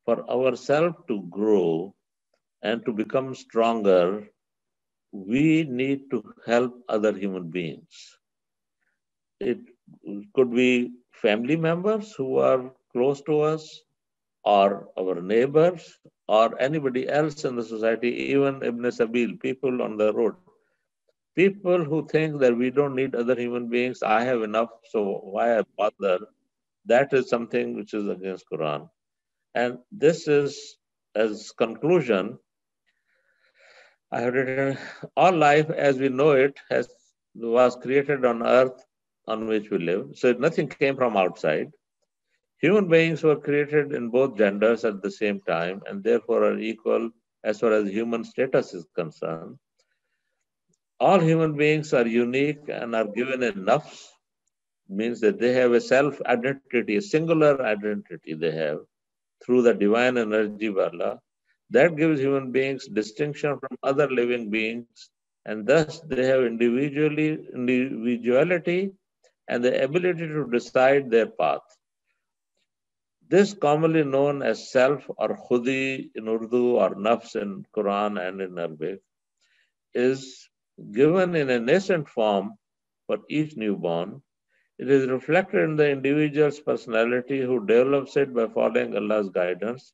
for ourselves to grow and to become stronger, we need to help other human beings. It could be family members who are close to us, or our neighbors, or anybody else in the society, even Ibn Sabil, people on the road. People who think that we don't need other human beings, I have enough, so why I bother? That is something which is against Quran. And this is, as conclusion, I have written, all life as we know it was created on earth on which we live. So nothing came from outside. Human beings were created in both genders at the same time and therefore are equal as far as human status is concerned. All human beings are unique and are given a nafs, means that they have a self-identity, a singular identity they have through the divine energy of Allah. That gives human beings distinction from other living beings, and thus they have individuality and the ability to decide their path. This, commonly known as self or khudi in Urdu or nafs in Quran and in Arabic, is given in a nascent form for each newborn. It is reflected in the individual's personality who develops it by following Allah's guidance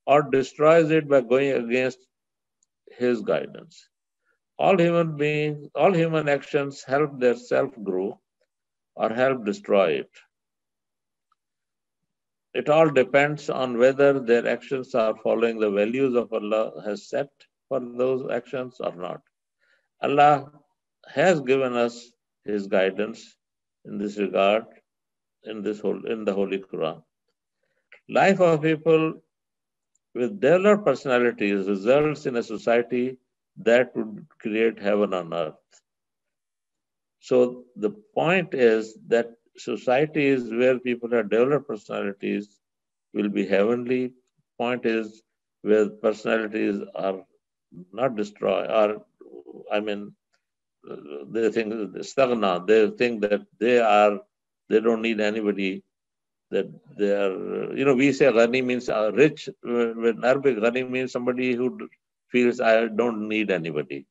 or destroys it by going against His guidance. All human actions help their self grow or help destroy it. It all depends on whether their actions are following the values of Allah has set for those actions or not. Allah has given us His guidance in this regard in the Holy Quran. Life of people with developed personalities results in a society that would create heaven on earth. So the point is that societies where people have developed personalities will be heavenly. Point is where personalities are not destroyed, or they think staghna, they think that they don't need anybody, that they are, we say ghani means rich. In Arabic, ghani means somebody who feels I don't need anybody.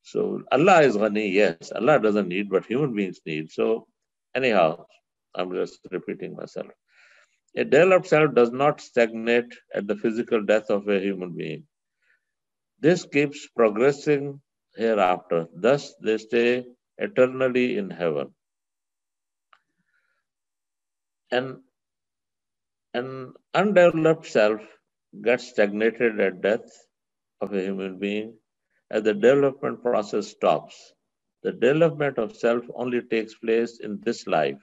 So Allah is ghani, yes, Allah doesn't need, but human beings need. So anyhow, I'm just repeating myself. A developed self does not stagnate at the physical death of a human being. This keeps progressing hereafter. Thus, they stay eternally in heaven. An undeveloped self gets stagnated at death of a human being as the development process stops. The development of self only takes place in this life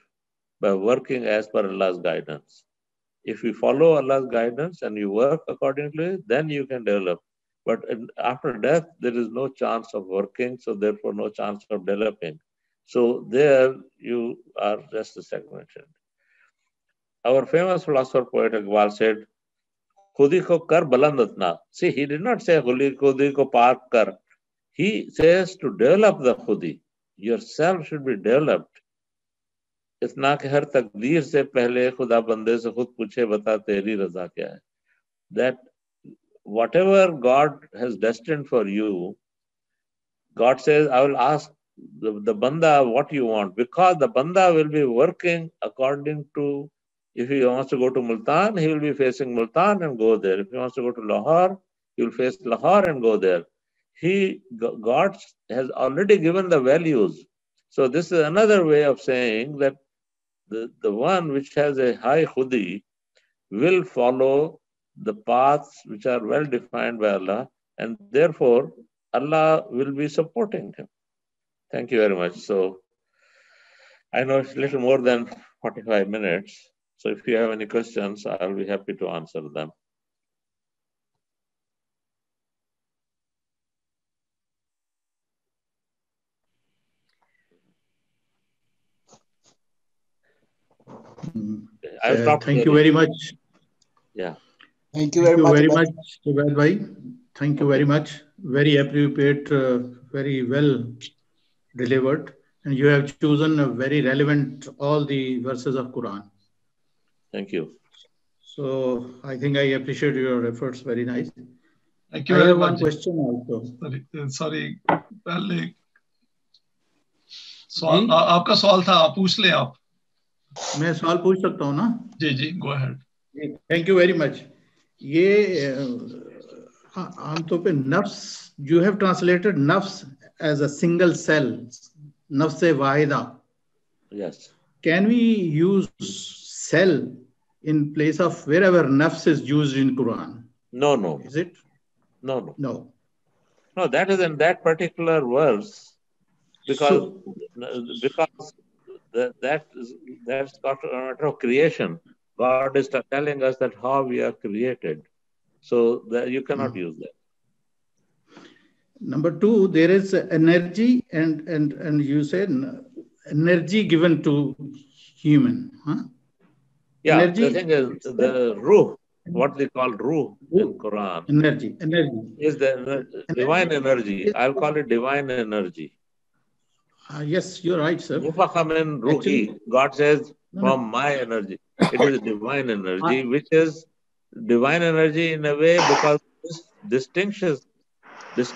by working as per Allah's guidance. If you follow Allah's guidance and you work accordingly, then you can develop. But after death, there is no chance of working, so therefore no chance of developing. So there you are just stagnated. Our famous philosopher poet Iqbal said, Khudi ko kar baland utna. See, he did not say khudi ko par kar. He says to develop the khudi. Yourself should be developed. इतना कि हर तकदीर से पहले खुदा बंदे से खुद पूछे बता तेरी रजा क्या है. That whatever God has destined for you, God says, I will ask the banda what you want, because the banda will be working according to, if he wants to go to Multan, he will be facing Multan and go there. If he wants to go to Lahore, he will face Lahore and go there. God has already given the values. So this is another way of saying that the one which has a high khudi will follow the paths which are well defined by Allah, and therefore Allah will be supporting him. Thank you very much. So I know it's a little more than 45 minutes. So if you have any questions, I'll be happy to answer them. Thank you very much. Yeah. Thank you very much, Zubair bhai. Thank you very much. Very appropriate, very well delivered. And you have chosen a very relevant all the verses of Quran. Thank you. So I think I appreciate your efforts. Very nice. Thank you I very have much. one question also. Sorry, पहले सवाल आपका सवाल था, आप पूछ लें आप. मैं सवाल पूछ सकता हूँ ना? जी जी, go ahead. Thank you very much. ये आमतौर पे नफ्स, you have translated nafs as a single cell, nafs-e wahida. Yes. Can we use cell in place of wherever nafs is used in Quran? No. Is it? No. No. No, that is in that particular verse, because that's got a matter of creation. God is telling us that how we are created. So that you cannot use that. Number two, there is energy and you said energy given to human. Huh? Yeah, Energy, the thing is, the ruh, what they call ruh in Quran, energy is the divine energy. I'll call it divine energy. Yes, you're right, sir. Ruhi, Actually, God says, from my energy. It is divine energy, which is divine energy in a way because this distinction makes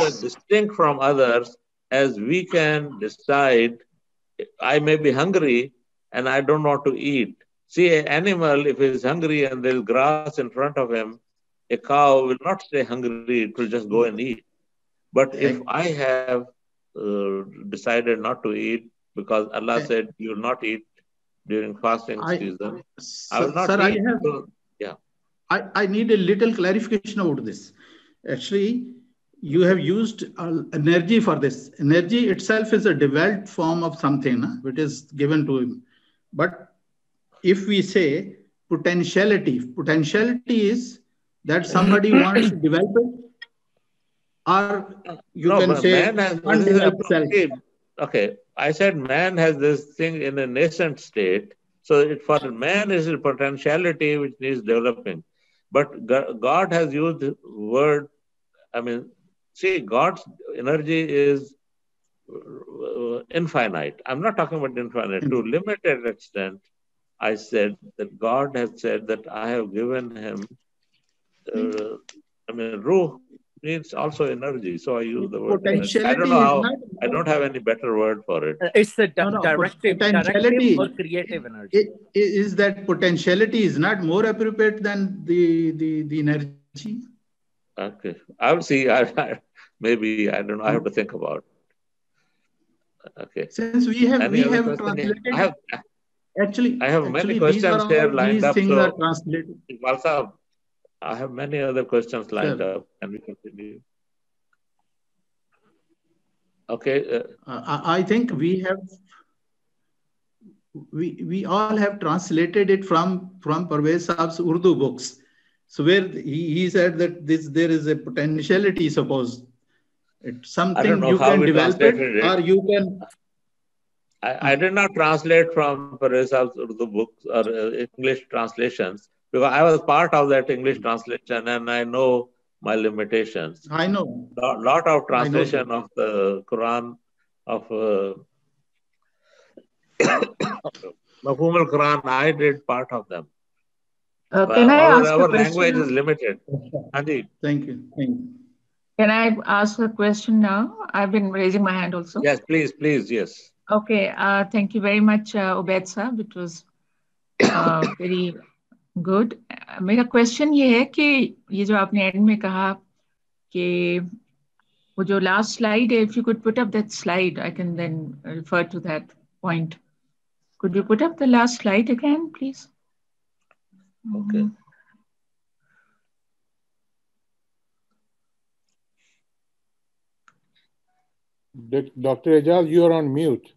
us distinct from others, as we can decide. I may be hungry and I don't want to eat. See, an animal, if he's hungry and there's grass in front of him, a cow will not stay hungry, it will just go and eat. But if I have decided not to eat because Allah said you will not eat during fasting season, I will not eat. I need a little clarification about this. Actually, you have used energy for this. Energy itself is a developed form of something which is given to him. But if we say potentiality is that somebody wants to develop it, or you can say undeveloped self. Okay, I said man has this thing in a nascent state. So for man is a potentiality which needs developing. But God has used the word, see, God's energy is infinite. I'm not talking about infinite. To limited extent, I said that God has said that I have given him, ruh means also energy. So I use the word energy. I don't know how, I don't have any better word for it. It's a directive or creative energy. Is that potentiality is not more appropriate than the energy? Okay. I will see. Maybe, I don't know. I have to think about it. Okay. Since we have translated. I have many questions here lined up. Things are translated. I have many other questions lined up. Can we continue? Okay. I think we all have translated it from Parvez Saab's Urdu books. So where he said that there is a potentiality, suppose. It's something you can develop it, or you can. I did not translate from Parvez Saab's Urdu books or English translations, because I was part of that English translation and I know my limitations. I know. A lot of translation of the Quran, of Mafhum al-Quran, I did part of them. Can I ask our a question? Language is limited. Thank you. Can I ask a question now? I've been raising my hand also. Yes, please, yes. Okay, thank you very much, Ubaid Saab. It was very good. मेरा question ये है कि ये जो आपने end में कहा कि वो जो last slide, if you could put up that slide, I can then refer to that point. Could you put up the last slide again, please? Okay. Dr. Ejaz, you are on mute.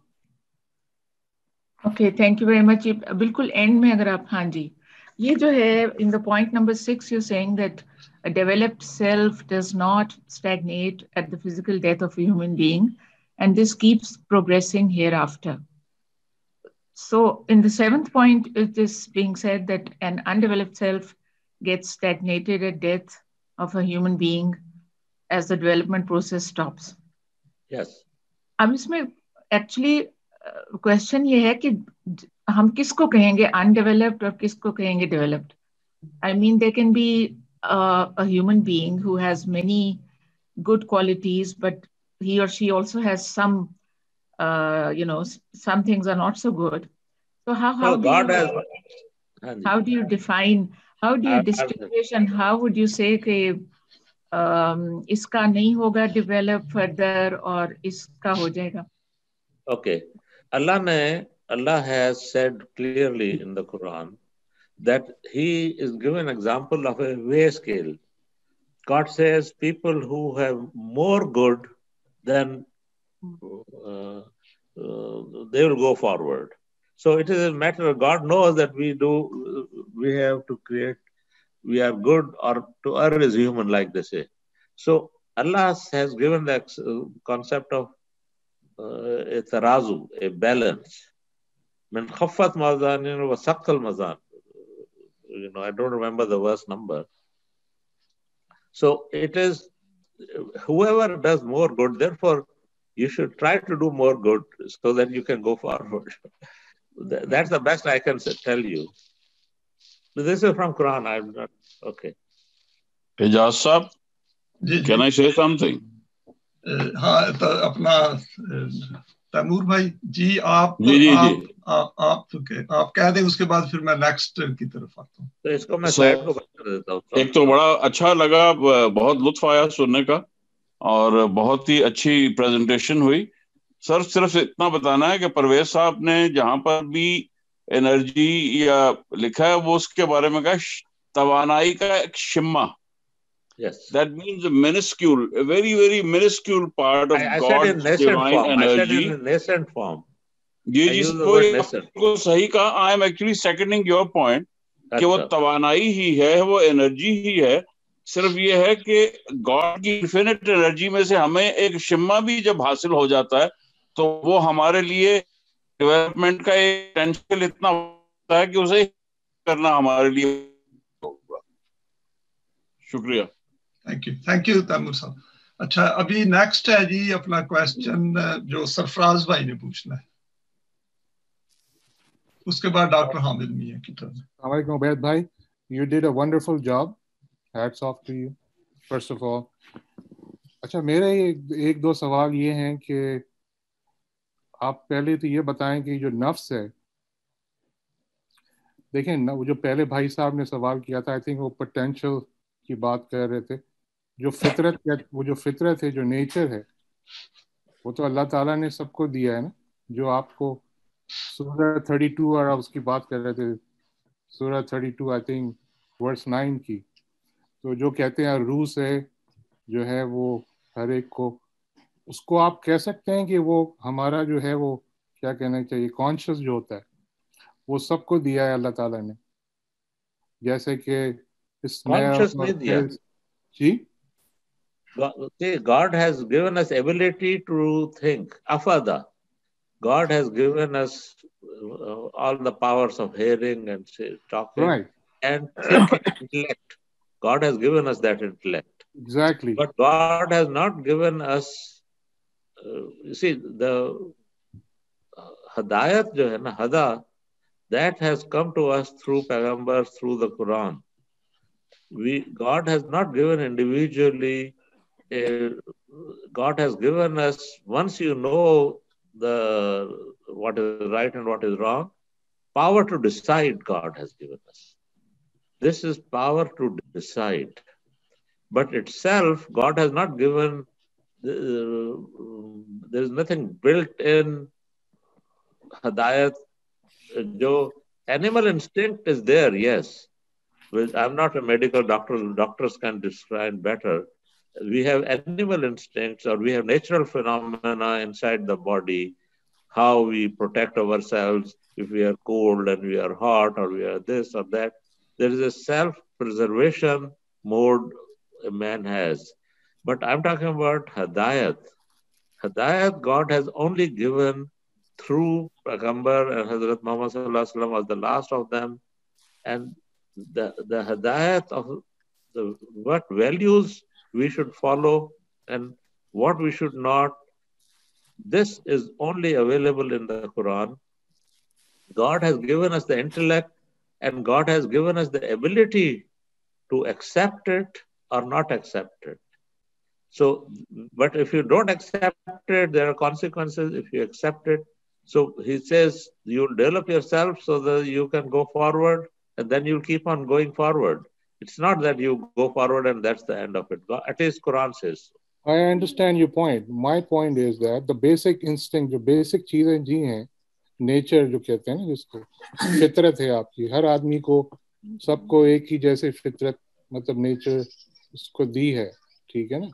Okay, thank you very much. बिल्कुल end में अगर आप, हाँ जी, ये जो है in the point number 6, you're saying that a developed self does not stagnate at the physical death of a human being, and this keeps progressing hereafter. So in the 7th point, it is being said that an undeveloped self gets stagnated at death of a human being as the development process stops. Yes. अब इसमें actually question ये है कि हम किसको कहेंगे undeveloped और किसको कहेंगे developed? I mean, there can be a human being who has many good qualities, but he or she also has some, some things are not so good. So how do you define, how do you distinguish, and how would you say कि इसका नहीं होगा develop further और इसका हो जाएगा? Okay, Allah has said clearly in the Quran that He is given example of a weigh scale. God says people who have more good than they will go forward. So it is a matter of God knows that we have to create, we are good or to err is human, like they say. So Allah has given the concept of a tarazu, a balance. من خفت موازين وثقل الميزان. I don't remember the verse number. So it is whoever does more good, therefore you should try to do more good so that you can go forward. That's the best I can tell you. This is from Quran. I'm not okay. Ijaz Sahab, can I say something? हाँ तो अपना तैमूर भाई जी आप कह दें उसके बाद फिर मैं नेक्स्ट की तरफ आता हूँ. तो इसको मैं साइड को बंद कर देता हूँ. एक तो बड़ा अच्छा लगा, बहुत लुत्फ आया सुनने का और बहुत ही अच्छी प्रेजेंटेशन हुई. सर सिर्फ इतना बताना है कि परवेज साहब ने जहां पर भी एनर्जी या लिखा है वो उसके बारे में कहा तवानाई का एक Shimma. Yes. That means a minuscule, a very, very minuscule part of God's divine energy. I said in nascent form. जी को सही कहा. I am actually seconding your point कि वो तवानाई ही है, वो एनर्जी ही है. सिर्फ ये है कि गॉड की इन्फिनिट एनर्जी में से हमें एक शिम्मा भी जब हासिल हो जाता है तो वो हमारे लिए डेवलपमेंट का एक पोटेंशियल इतना होता है कि उसे करना हमारे लिए होगा. शुक्रिया. थैंक यू तैमूर साहब. अच्छा अभी नेक्स्ट है जी अपना क्वेश्चन जो सरफराज भाई ने पूछना है, उसके बाद डॉक्टर हामिद मियां की तरफ. अस्सलाम वालेकुम उबैद भाई, you did a wonderful job. Hats off to you, first of all. अच्छा मेरे एक दो सवाल ये हैं कि आप पहले तो ये बताएं कि जो नफ्स है, देखें ना वो जो पहले भाई साहब ने सवाल किया था, आई थिंक वो पोटेंशियल की बात कर रहे थे. जो फितरत है, जो नेचर है, वो तो अल्लाह ताला ने सबको दिया है ना. जो आपको सूरह 32 और उसकी बात कर रहे थे, सूरह 32 आई थिंक वर्स 9 की, तो जो कहते हैं रूह से जो है वो हर एक को, उसको आप कह सकते हैं कि वो हमारा जो है वो क्या कहना चाहिए कॉन्शियस जो होता है वो सबको दिया है अल्लाह ताला ने. जैसे कि जी God has given us ability to think. Afada. God has given us all the powers of hearing and talking, right, and thinking, intellect. God has given us that intellect. Exactly. But God has not given us, you see, the Hadayat, jo hai na, Hada, that has come to us through Paygambars, through the Quran. God has not given individually. God has given us, once you know what is right and what is wrong, power to decide God has given us. This is power to decide. But itself, God has not given, there is nothing built in Hadayat. Animal instinct is there, yes. I'm not a medical doctor, doctors can describe better. We have animal instincts or we have natural phenomena inside the body, how we protect ourselves if we are cold and we are hot or we are this or that. There is a self-preservation mode a man has. But I'm talking about Hadayat. Hadayat God has only given through Payghambar, and Hazrat Muhammad Sallallahu Alaihi Wasallam was the last of them. And the Hadayat of what values we should follow and what we should not, this is only available in the Quran. God has given us the intellect and God has given us the ability to accept it or not accept it. So, but if you don't accept it, there are consequences if you accept it. So he says you'll develop yourself so that you can go forward, and then you'll keep on going forward. It's not that you go forward and that's the end of it. At least Quran says so. I understand your point. My point is that the basic instinct, जो basic चीजें जी हैं, nature जो कहते हैं ना जिसको, फितरत है आपकी, हर आदमी को, सबको एक ही जैसे फितरत मतलब नेचर उसको दी है, ठीक है ना?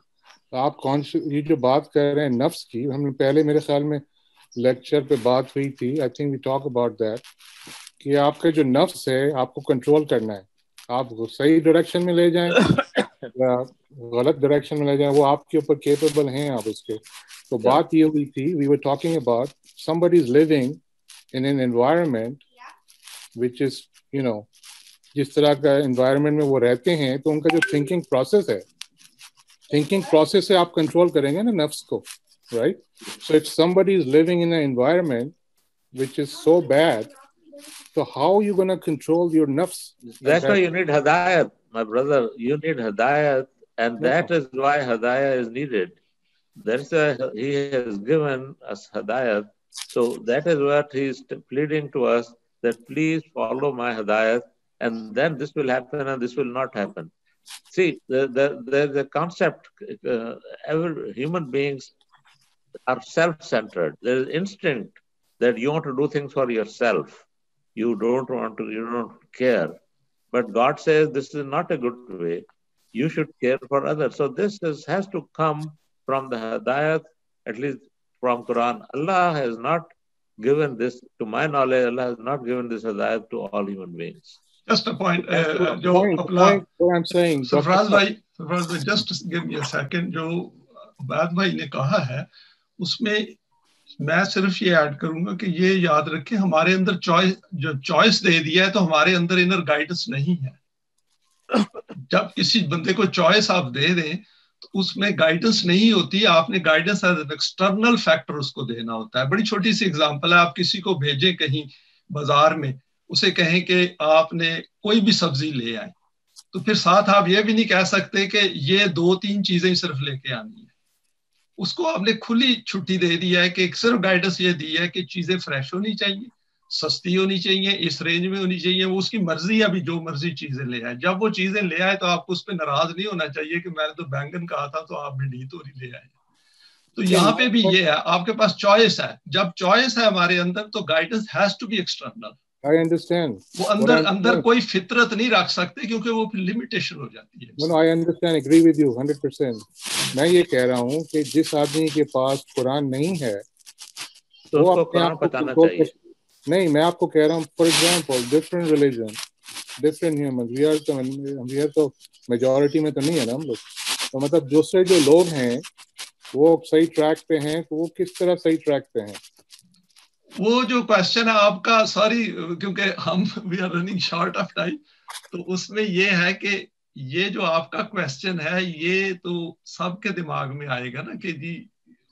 आप ये जो बात कर रहे हैं नफ्स की, हमने पहले मेरे ख्याल में लेक्चर पे बात हुई थी, I think we talk about that, कि आपका जो नफ्स है आपको कंट्रोल करना है, आप सही डायरेक्शन में ले जाएं या गलत डायरेक्शन में ले जाएं, वो आपके ऊपर केपेबल हैं आप उसके. तो बात ये हुई थी, we were talking about somebody is living in an environment which is, you know, जिस तरह का environment में वो रहते हैं, तो उनका जो thinking process है, thinking process से आप control करेंगे ना नफ्स को, right? So if somebody is living in an environment which is so bad, so how are you going to control your nafs? That's why you need hadayat, my brother. You need hadayat, and that is why hadayat is needed. He has given us hadayat. So that is what he is pleading to us, that please follow my hadayat, and then this will happen and this will not happen. See, the concept, every human beings are self-centered. There is instinct that you want to do things for yourself. You don't care. But God says this is not a good way. You should care for others. So this has to come from the hadayat, at least from Quran. Allah has not given this, to my knowledge, Allah has not given this hadayat to all human beings. Just a point. What I'm saying. Sarfraz bhai, just give me a second. जो उबैद भाई ने कहा है, उसमें मैं सिर्फ ये add करूंगा कि ये याद रखें, हमारे अंदर चॉइस दे दिया है तो हमारे अंदर इनर गाइडेंस नहीं है. जब किसी बंदे को चॉइस आप दे दें तो उसमें गाइडेंस नहीं होती, आपने guidance as an external factor उसको देना होता है. बड़ी छोटी सी एग्जांपल है, आप किसी को भेजें कहीं बाजार में, उसे कहें कि आपने कोई भी सब्जी ले आए, तो फिर साथ आप ये भी नहीं कह सकते कि ये 2-3 चीजें सिर्फ लेके आनी है. उसको आपने खुली छुट्टी दे दिया है कि सिर्फ गाइडेंस ये दी है कि चीजें फ्रेश होनी चाहिए, सस्ती होनी चाहिए, इस रेंज में होनी चाहिए. वो उसकी मर्जी है, अभी जो मर्जी चीजें ले आए. जब वो चीजें ले आए तो आपको उस पर नाराज नहीं होना चाहिए कि मैंने तो बैंगन कहा था तो आप भिंडी तोरी ले आए. तो यहाँ पे भी ये है, आपके पास चॉइस है. जब चॉइस है हमारे अंदर तो guidance has to be external. I understand. वो अंदर कोई फितरत नहीं रख सकते क्योंकि वो फिर लिमिटेशन हो जाती है. No, I understand, agree with you 100%. मैं ये कह रहा हूँ कि जिस आदमी के पास कुरान नहीं है तो वो अपने आप को बताना चाहिए. नहीं, मैं आपको कह रहा हूँ, for example different religion, different humans, we are तो मेजॉरिटी में तो नहीं है ना हम लोग. तो मतलब दूसरे जो लोग हैं वो सही ट्रैक पे हैं, तो वो किस तरह सही ट्रैक पे हैं? वो जो क्वेश्चन है आपका, सॉरी क्योंकि हम we are running short of time, तो उसमें ये है कि ये जो आपका क्वेश्चन है ये तो सबके दिमाग में आएगा ना कि जी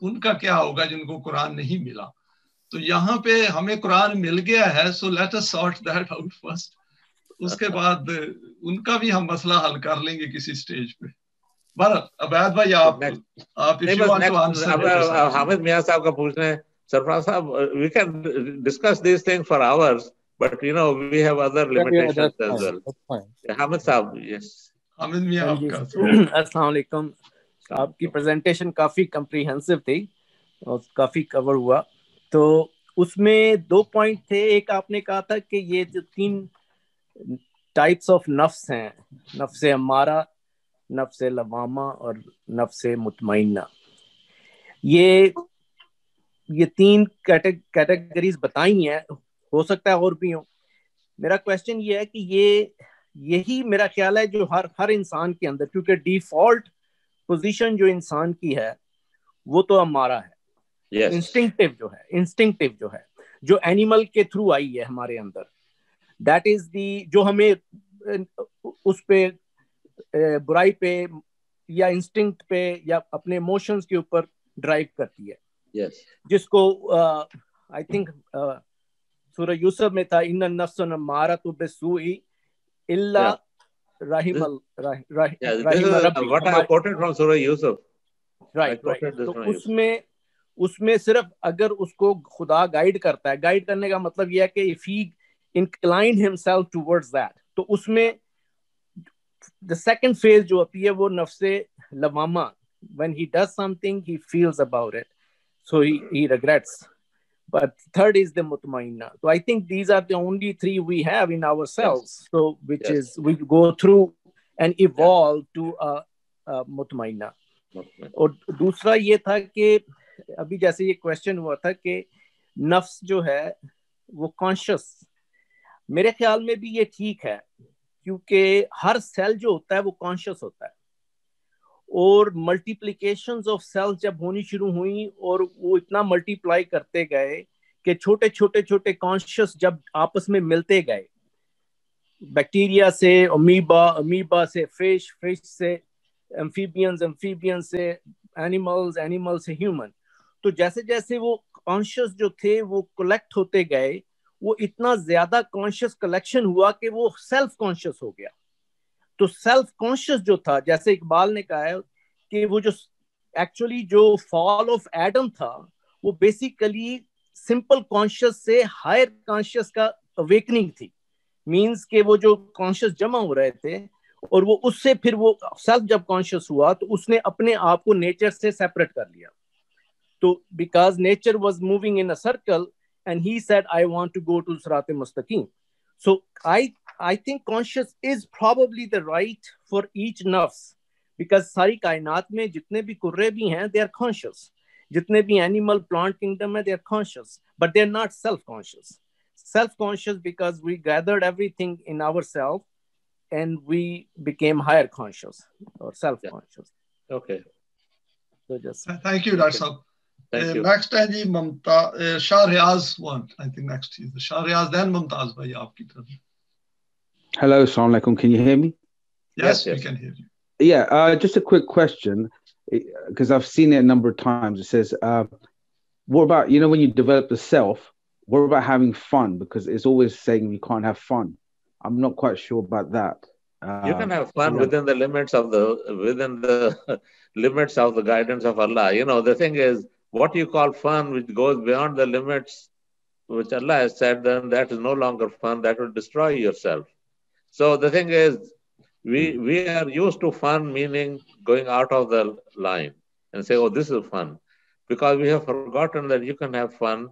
उनका क्या होगा जिनको कुरान नहीं मिला. तो यहाँ पे हमें कुरान मिल गया है, so let us sort that out first. उसके बाद उनका भी हम मसला हल कर लेंगे किसी स्टेज पे. बस अबैद भाई आप हामिद मियां साहब का पूछना है. Sarfraz sahab, we can discuss these things for hours, but you know we have other limitations as well. Hamid sahab, yes. Hamid miyan aapka. Assalamu alaikum. आपकी प्रेजेंटेशन काफी कम्प्रीहेंसिव थी और काफी कवर हुआ. तो उसमें 2 पॉइंट थे. एक आपने कहा था कि ये जो 3 टाइप्स ऑफ नफ्स हैं, नफ्स अम्मारा, नफ्स लवामा और नफ्स मुतमइन्ना, ये 3 कैटेगरीज बताई हैं. हो सकता है और भी हो. मेरा क्वेश्चन ये है कि यही मेरा ख्याल है जो हर इंसान के अंदर, क्योंकि डिफॉल्ट पोजीशन जो इंसान की है वो तो हमारा है. yes. इंस्टिंक्टिव जो है जो एनिमल के थ्रू आई है हमारे अंदर, दैट इज दी जो हमें उस पे बुराई पे या इंस्टिंक्ट पे या अपने इमोशंस के ऊपर ड्राइव करती है. Yes. जिसको आई थिंक सूरह यूसुफ में था इन्ना नफ्स अम्मारतु बिस्सूई इल्ला रहीम रब्बी. What I quoted from Surah Yusuf. Right. तो उसमें सिर्फ अगर उसको खुदा गाइड करता है, गाइड करने का मतलब यह है कि if he inclined himself towards that, तो उसमें the second phase जो होती है वो नफ्से लवामा, when he does something he feels about it, so he regrets. But third is the mutmainna. So I think these are the only three we have in ourselves. So which is we go through and evolve to a mutmainna. और दूसरा ये था कि अभी जैसे ये question हुआ था कि नफ्स जो है वो कॉन्शियस, मेरे ख्याल में भी ये ठीक है क्योंकि हर सेल जो होता है वो कॉन्शियस होता है और मल्टीप्लिकेशंस ऑफ सेल्स जब होनी शुरू हुई और वो इतना मल्टीप्लाई करते गए कि छोटे छोटे छोटे कॉन्शियस जब आपस में मिलते गए, बैक्टीरिया से अमीबा, अमीबा से फिश, फिश से एम्फीबियंस, एम्फीबियंस से एनिमल्स, एनिमल से ह्यूमन, तो जैसे जैसे वो कॉन्शियस जो थे वो कलेक्ट होते गए, वो इतना ज्यादा कॉन्शियस कलेक्शन हुआ कि वो सेल्फ कॉन्शियस हो गया. तो सेल्फ कॉन्शियस जो था, जैसे इकबाल ने कहा है कि वो जो एक्चुअली जो फॉल ऑफ एडम था वो बेसिकली सिंपल कॉन्शियस से हायर कॉन्शियस का अवेकनिंग थी. मींस के वो जो कॉन्शियस जमा हो रहे थे और वो उससे फिर वो सेल्फ जब कॉन्शियस हुआ तो उसने अपने आप को नेचर से सेपरेट कर लिया. तो because nature was moving in a circle and he said I want to go to Sirat al-Mustaqim. So I think conscious is probably the right for each nafs, because सारी कायनात में जितने भी कुर्रे भी हैं they are conscious, जितने भी animal plant kingdom है they are conscious, but they are not self-conscious. Self-conscious because we gathered everything in ourselves and we became higher conscious or self-conscious. Okay. So just thank you, Dr. Saab. Next है जी ममता शाहरियाज one. I think next is the शाहरियाज, then Mumtaz भाई आपकी तरफ. Hello, assalamu alaikum. Can you hear me? Yes, we can hear you. Yeah, just a quick question, because I've seen it a number of times. It says, what about, you know, when you develop the self, what about having fun? Because it's always saying you can't have fun. I'm not quite sure about that. You can have fun within the limits of the limits of the guidance of Allah. You know, the thing is, what you call fun, which goes beyond the limits which Allah has said, then that is no longer fun. That will destroy yourself. So the thing is, we are used to fun, meaning going out of the line and say, oh, this is fun. Because we have forgotten that you can have fun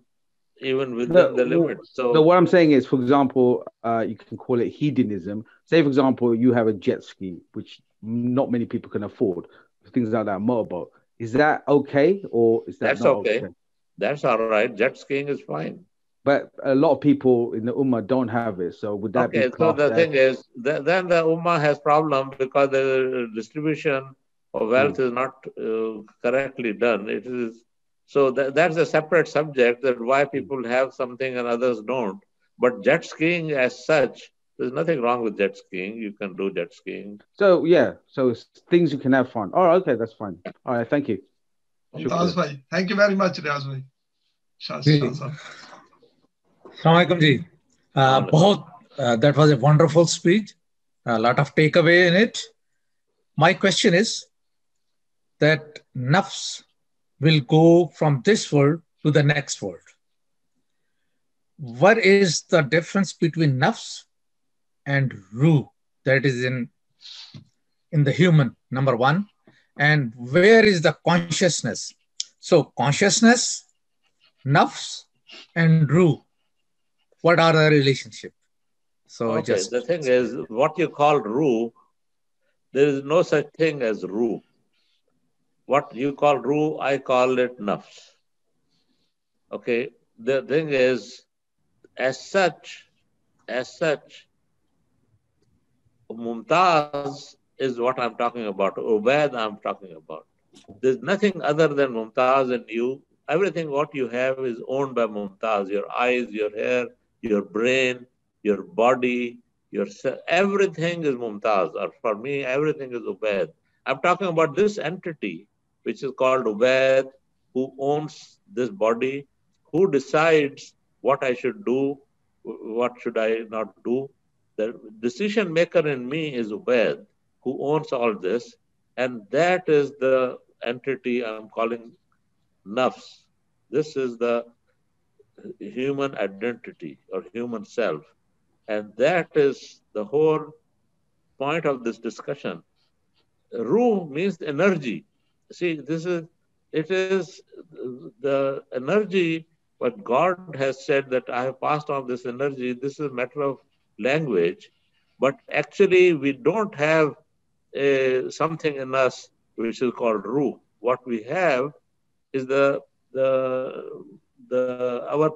even within the limits. So what I'm saying is, for example, you can call it hedonism. Say, for example, you have a jet ski, which not many people can afford. Things like that, motorboat. Is that okay, or is that not okay? That's all right. Jet skiing is fine. But a lot of people in the Ummah don't have it. So would that be so the thing is, then the Ummah has problem because the distribution of wealth is not correctly done. It is so that's a separate subject, that why people have something and others don't. But jet skiing as such, there's nothing wrong with jet skiing. You can do jet skiing. So so it's things you can have fun. Oh, okay, that's fine. All right, thank you. Thank you very much, Riaz bhai. Assalamualaikum ji. That was a wonderful speech. A lot of takeaway in it. My question is that nafs will go from this world to the next world. What is the difference between nafs and ruh, that is in the human, number one, and where is the consciousness? So consciousness, nafs, and ruh, what are the relationship? So the thing is, what you call ruh, there is no such thing as ruh. What you call ruh, I call it nafs. Okay, the thing is, as such, Mumtaz is what I'm talking about. Ubaid I'm talking about. There's nothing other than Mumtaz in you. Everything what you have is owned by Mumtaz. Your eyes, your hair, your brain, your body, everything is Mumtaz. Or for me, everything is Ubaid. I'm talking about this entity, which is called Ubaid, who owns this body, who decides what I should do, what should I not do. The decision maker in me is Ubaid, who owns all this, and that is the entity I'm calling nafs. This is the human identity or human self, and that is the whole point of this discussion. Ruh means energy. See, it is the energy, but God has said that I have passed on this energy. This is a matter of language, but actually we don't have something in us which is called ruh. What we have is our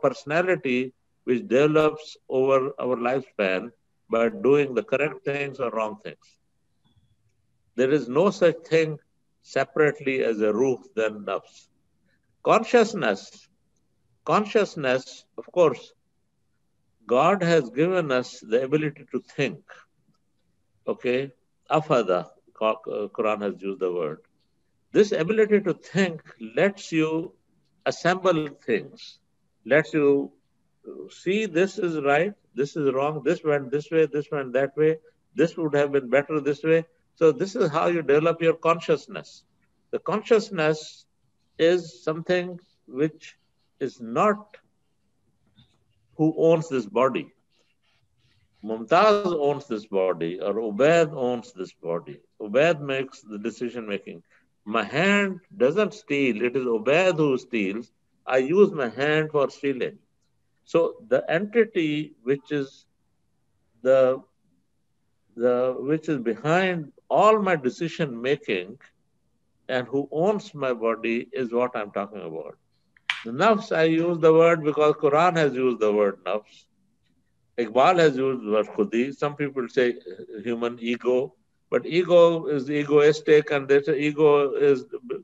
personality, which develops over our lifespan by doing the correct things or wrong things. There is no such thing separately as a ruh than nafs. Consciousness, of course, God has given us the ability to think. Okay, afada, Quran has used the word. This ability to think lets you assemble things, lets you see this is right, this is wrong, this went this way, this went that way, this would have been better this way. So this is how you develop your consciousness. The consciousness is something which is not who owns this body. Mumtaz owns this body, or Ubaid owns this body. Ubaid makes the decision making. My hand doesn't steal, it is Ubaid who steals. I use my hand for stealing. So the entity which is which is behind all my decision making and who owns my body is what I'm talking about. The nafs, I use the word because Quran has used the word nafs. Iqbal has used the word khudi. Some people say human ego, but ego is egoistic, and this ego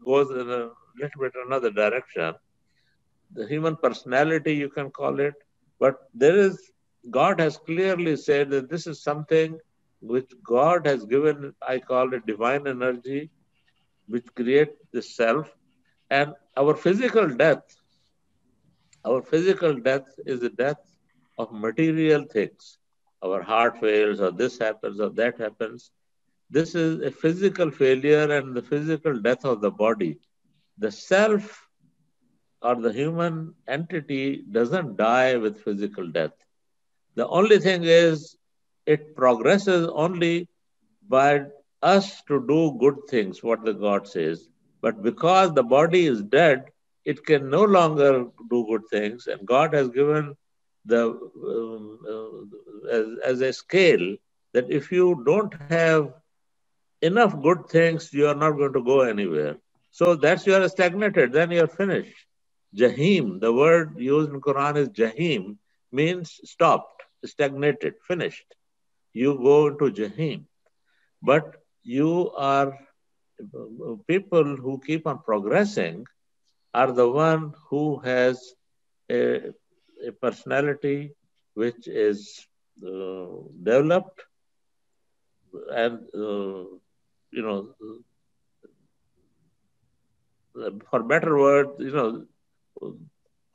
goes in a little bit another direction. The human personality, you can call it, but God has clearly said that this is something which God has given, I call it divine energy, which creates the self. And our physical death is the death of material things. Our heart fails, or this happens, or that happens. This is a physical failure and the physical death of the body. The self or the human entity doesn't die with physical death. The only thing is it progresses only by us to do good things, what the God says. But because the body is dead, it can no longer do good things. And God has given as a scale that if you don't have enough good things, you are not going to go anywhere. So that's you are stagnated, then you are finished. Jahim, the word used in Quran is Jahim, means stopped, stagnated, finished. You go into Jahim. But you are, people who keep on progressing are the one who has a personality which is developed and, for better word,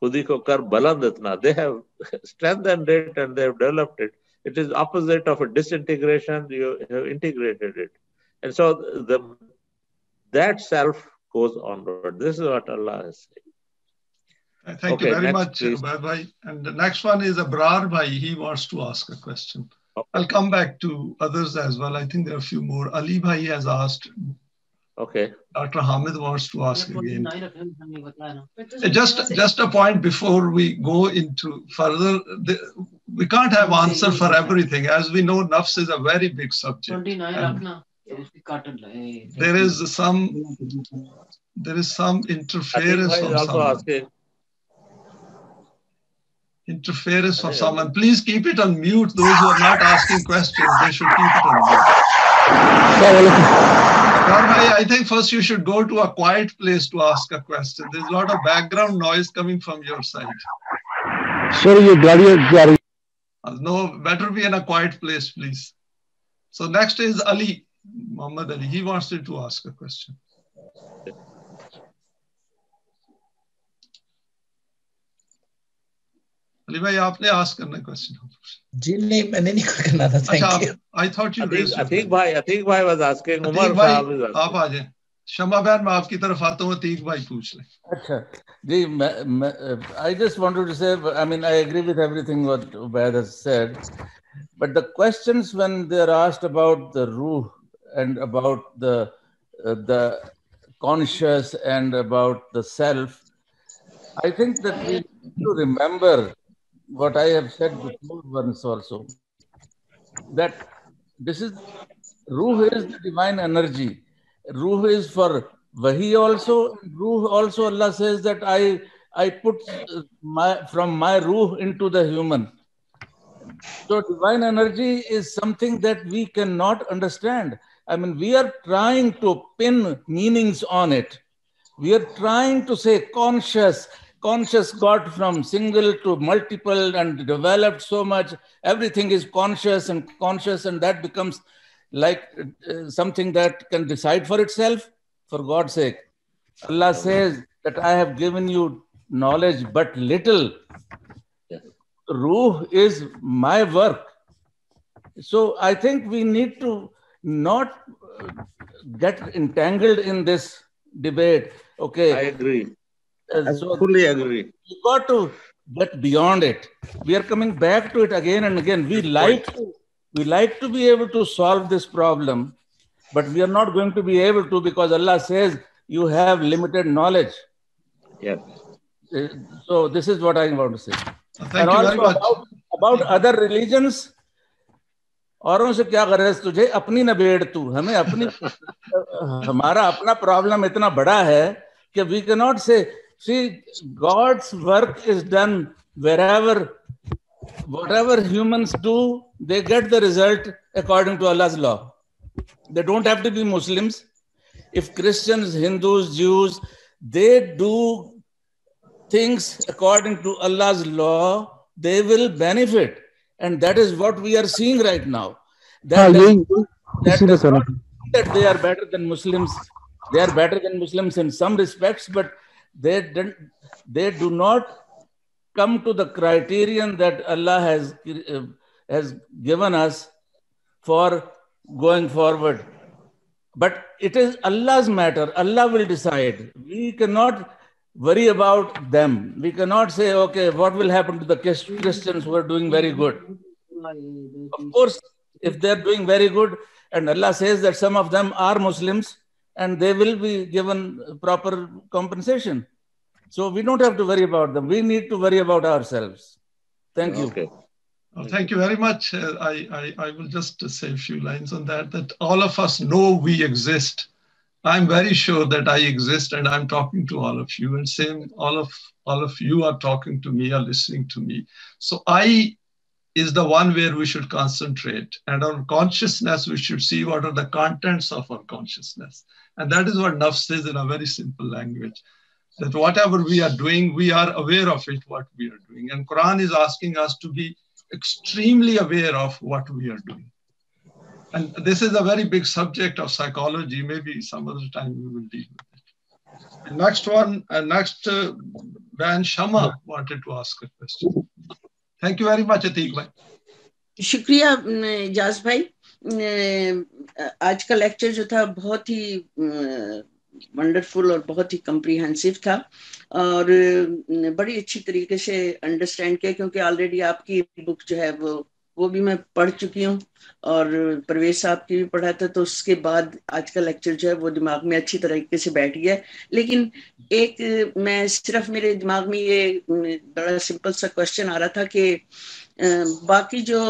khudi ko kar baland itna. They have strengthened it and they have developed it. It is opposite of a disintegration. You have integrated it. And so that self goes onward. This is what Allah is saying. Thank you very much, Ubaid Bhai. And the next one is Abrar Bhai. He wants to ask a question. Okay. I'll come back to others as well. I think there are a few more. Ali Bhai has asked. Okay. Dr. Hamid wants to ask again. Just a point before we go into further. We can't have answer for everything. As we know, nafs is a very big subject. There is some interference from someone. Interference from someone. Please keep it on mute. Those who are not asking questions, they should keep it on mute. I think first you should go to a quiet place to ask a question. There's a lot of background noise coming from your side. Sorry, no, better be in a quiet place, please. So next is Ali, Muhammad Ali. He wants you to ask a question. علی بھائی آپ نے ask کرنا question. جی نہیں میں نے نہیں کرنا تھا. Thank you. I thought you raised your hand. Atiq bhai was asking. Umar Atiq bhai, Sahab is asking. آپ آ جائیں. شمع بہن میں آپ کی طرف آتا ہوں. عتیق بھائی پوچھ لیں. اچھا جی I just wanted to say, I mean, I agree with everything what Ubaid has said, but the questions when they are asked about the ruh and about the conscious and about the self, I think that we need to remember what I have said before once also, that this is, ruh is the divine energy. Ruh is for Wahi also. Ruh also, Allah says that I put from my ruh into the human. So divine energy is something that we cannot understand. I mean, we are trying to pin meanings on it. We are trying to say conscious got from single to multiple and developed so much. Everything is conscious, and that becomes like something that can decide for itself. For God's sake, Allah says that I have given you knowledge but little. Ruh is my work. So I think we need to not get entangled in this debate. Okay. I agree. I fully agree. We got to get beyond it. We are coming back to it again and again. We like to be able to solve this problem, but we are not going to be able to, because Allah says you have limited knowledge. Yes. So this is what I want to say. Thank you very much. About other religions, औरों से क्या गरज तुझे, अपनी न बेड़ तू. हमें अपनी हमारा अपना प्रॉब्लम इतना बड़ा है कि we cannot say, see, God's work is done wherever, whatever humans do, they get the result according to Allah's law. They don't have to be Muslims. If Christians, Hindus, Jews, they do things according to Allah's law, they will benefit. And that is what we are seeing right now. That does not mean that they are better than Muslims. They are better than Muslims in some respects, but they do not come to the criterion that Allah has given us for going forward. But it is Allah's matter. Allah will decide. We cannot worry about them. We cannot say, okay, what will happen to the Christians who are doing very good? Of course, if they're doing very good, and Allah says that some of them are Muslims, and they will be given proper compensation. So we don't have to worry about them. We need to worry about ourselves. Thank you. Okay. Well, thank you very much. I will just say a few lines on that all of us know we exist. I'm very sure that I exist, and I'm talking to all of you, and same, all of you are talking to me, are listening to me. So I is the one where we should concentrate, and our consciousness, we should see what are the contents of our consciousness. And that is what Nafs says in a very simple language, that whatever we are doing, we are aware of it, what we are doing. And Quran is asking us to be extremely aware of what we are doing. And this is a very big subject of psychology. Maybe some other time we will deal with it. And next Ban Shama wanted to ask a question. Thank you very much, Atiq bhai. शुक्रिया जाज भाई. आज का lecture जो था बहुत ही wonderful और बहुत ही कम्प्रीहेंसिव था, और बड़ी अच्छी तरीके से अंडरस्टैंड किया, क्योंकि ऑलरेडी आपकी बुक जो है वो भी मैं पढ़ चुकी हूँ, और परवेज साहब की भी पढ़ा था, तो उसके बाद आज का लेक्चर जो है वो दिमाग में अच्छी तरीके से बैठ गया. लेकिन एक मैं सिर्फ मेरे दिमाग में ये बड़ा सिंपल सा क्वेश्चन आ रहा था कि बाकी जो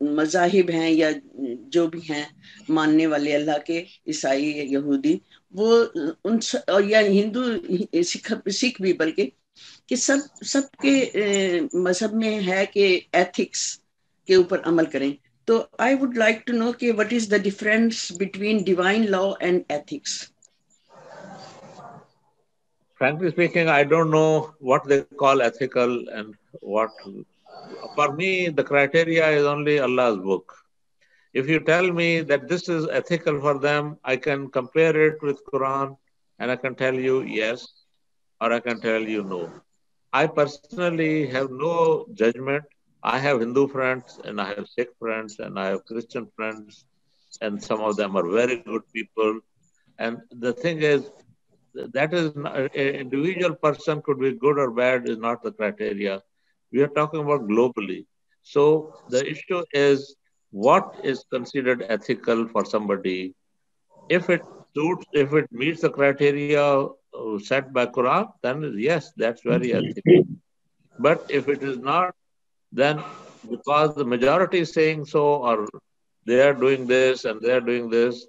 मज़ाहिब हैं या जो भी हैं मानने वाले अल्लाह के, ईसाई या यहूदी, वो उन या हिंदू सिख भी, बल्कि कि सबके मजहब में है कि एथिक्स के ऊपर अमल करें. तो I would like to know कि what is the difference between divine law and ethics. Frankly speaking, I don't know what they call ethical and what. For me, the criteria is only Allah's book. If you tell me that this is ethical for them, I can compare it with Quran and I can tell you yes, or I can tell you no. I personally have no judgment. I have Hindu friends and I have Sikh friends and I have Christian friends, and some of them are very good people. And the thing is, that is not, an individual person could be good or bad is not the criteria. We are talking about globally. So the issue is what is considered ethical for somebody. If it suits, if it meets the criteria set by Quran, then yes, that's very ethical. But if it is not, then because the majority is saying so, or they are doing this and they are doing this,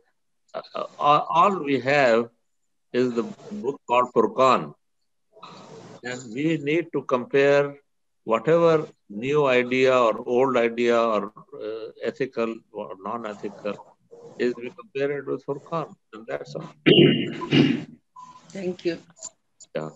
all we have is the book called Furqan. And we need to compare whatever new idea or old idea or ethical or non-ethical is, we compare it with Furqan. And that's all. Thank you. Yeah.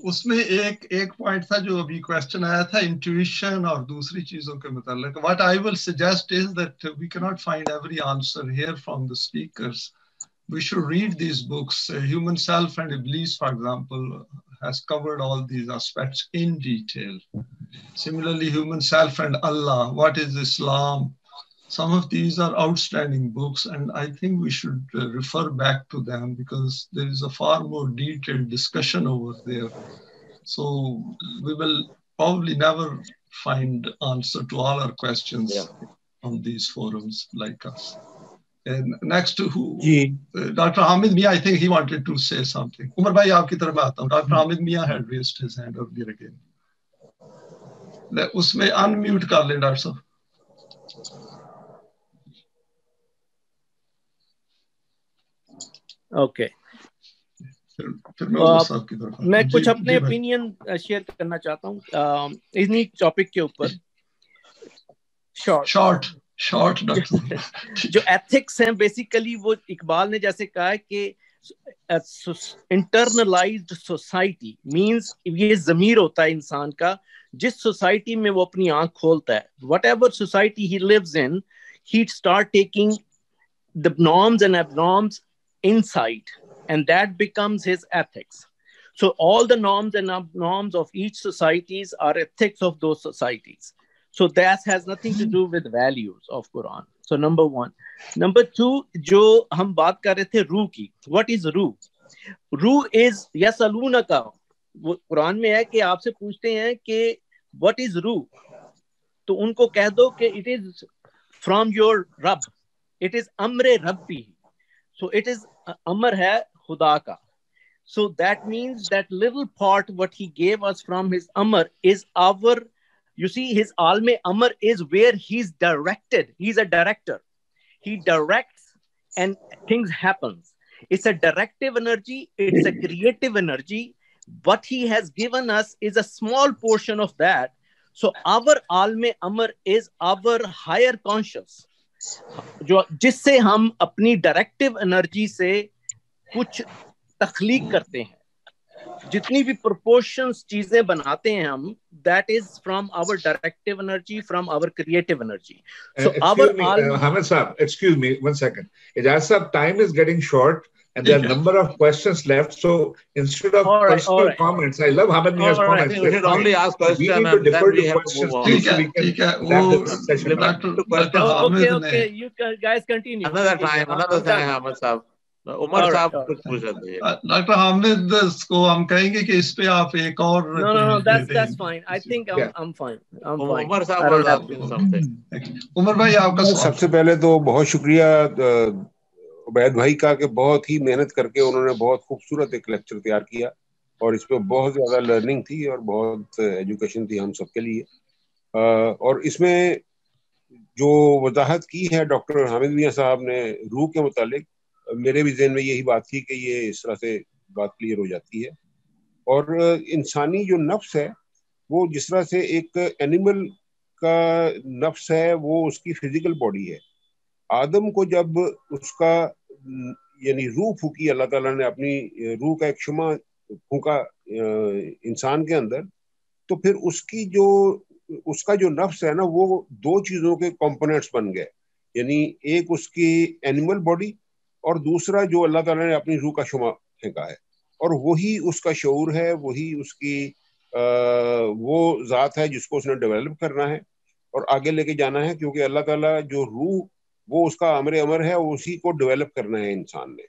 उसमें एक point था जो अभी question आया था intuition और दूसरी चीजों के मुताल्लिक. What I will suggest is that we cannot find every answer here from the speakers. We should read these books. Human Self and Iblis, for example, has covered all these aspects in detail. Similarly, Human Self and Allah, what is Islam? Some of these are outstanding books, and I think we should refer back to them because there is a far more detailed discussion over there. So we will probably never find answer to all our questions on these forums like us. And next to who? Dr. Hamid Mia, I think he wanted to say something. Umar bhai, aapki taraf aata hu. Dr. Hamid Mia had raised his hand earlier again. Usme unmute kar le, Dr. Sahab. Okay मैं कुछ अपने opinion share करना चाहता हूँ इन्हीं topic के ऊपर. Short जो एथिक्स हैं बेसिकली वो इकबाल ने जैसे कहा है कि इंटरनलाइज्ड सोसाइटी मींस ये ज़मीर होता है इंसान का जिस सोसाइटी में वो अपनी आंख खोलता है. Whatever society he lives in he start taking the norms and abnorms inside, and that becomes his ethics. So all the norms and norms of each societies are ethics of those societies. So that has nothing to do with values of Quran. So number one. Number two, जो हम बात कर रहे थे रूह की. What is रूह? रूह is यसलूनका. वो कुरान में है कि आपसे पूछते हैं कि what is रूह? तो उनको कह दो कि it is from your Rabb. It is amre Rabbi. So it is Amar hai Khuda ka. So that means that little part what he gave us from his Amar is our, you see his Alme Amar is where he's directed. He's a director. He directs and things happens. It's a directive energy. It's a creative energy. What he has given us is a small portion of that. So our Alme Amar is our higher conscious. जो जिससे हम अपनी directive energy से कुछ तख्लीक करते हैं जितनी भी प्रोपोर्शंस चीजें बनाते हैं हम that is from our directive energy from our creative energy so our Hamid Saab, excuse me 1 second. Ijaz Saab, time is getting short and there are a number of questions left, so instead of personal comments, I love Hamid Mia's comments. We should only ask questions and then we have to move on. Okay, you guys continue. Another time, Hamid Saab. Umar साहब कुछ पूछ रहे थे. Doctor Hamid को हम कहेंगे कि इस पे आप एक और No, that's fine. I think I'm fine. Umar साहब was asking something. उमर भाई आपका सबसे पहले तो बहुत शुक्रिया उबैद भाई का कि बहुत ही मेहनत करके उन्होंने बहुत खूबसूरत एक लेक्चर तैयार किया और इस पे बहुत ज़्यादा लर्निंग थी और बहुत एजुकेशन थी हम सबके लिए. और इसमें जो वजाहत की है डॉक्टर हामिद मियां साहब ने रूह के मुतालिक, मेरे भी ज़हन में यही बात थी कि ये इस तरह से बात क्लियर हो जाती है. और इंसानी जो नफ्स है वो जिस तरह से एक एनिमल का नफ्स है वो उसकी फिजिकल बॉडी है. आदम को जब उसका यानी रूह फूकी अल्लाह ताला ने अपनी रूह का एक शुमा फूका इंसान के अंदर, तो फिर उसका जो नफ्स है ना वो दो चीज़ों के कंपोनेंट्स बन गए. यानी एक उसकी एनिमल बॉडी और दूसरा जो अल्लाह ताला ने अपनी रूह का शुमा پھینکا ہے, اور وہی اس کا شعور ہے, وہی اس کی وہ ذات ہے جس کو اس نے ڈیولپ کرنا ہے اور آگے لے کے جانا ہے, کیونکہ اللہ تعالیٰ جو روح وہ اس کا امر ہے, اسی کو ڈیولپ کرنا ہے انسان نے.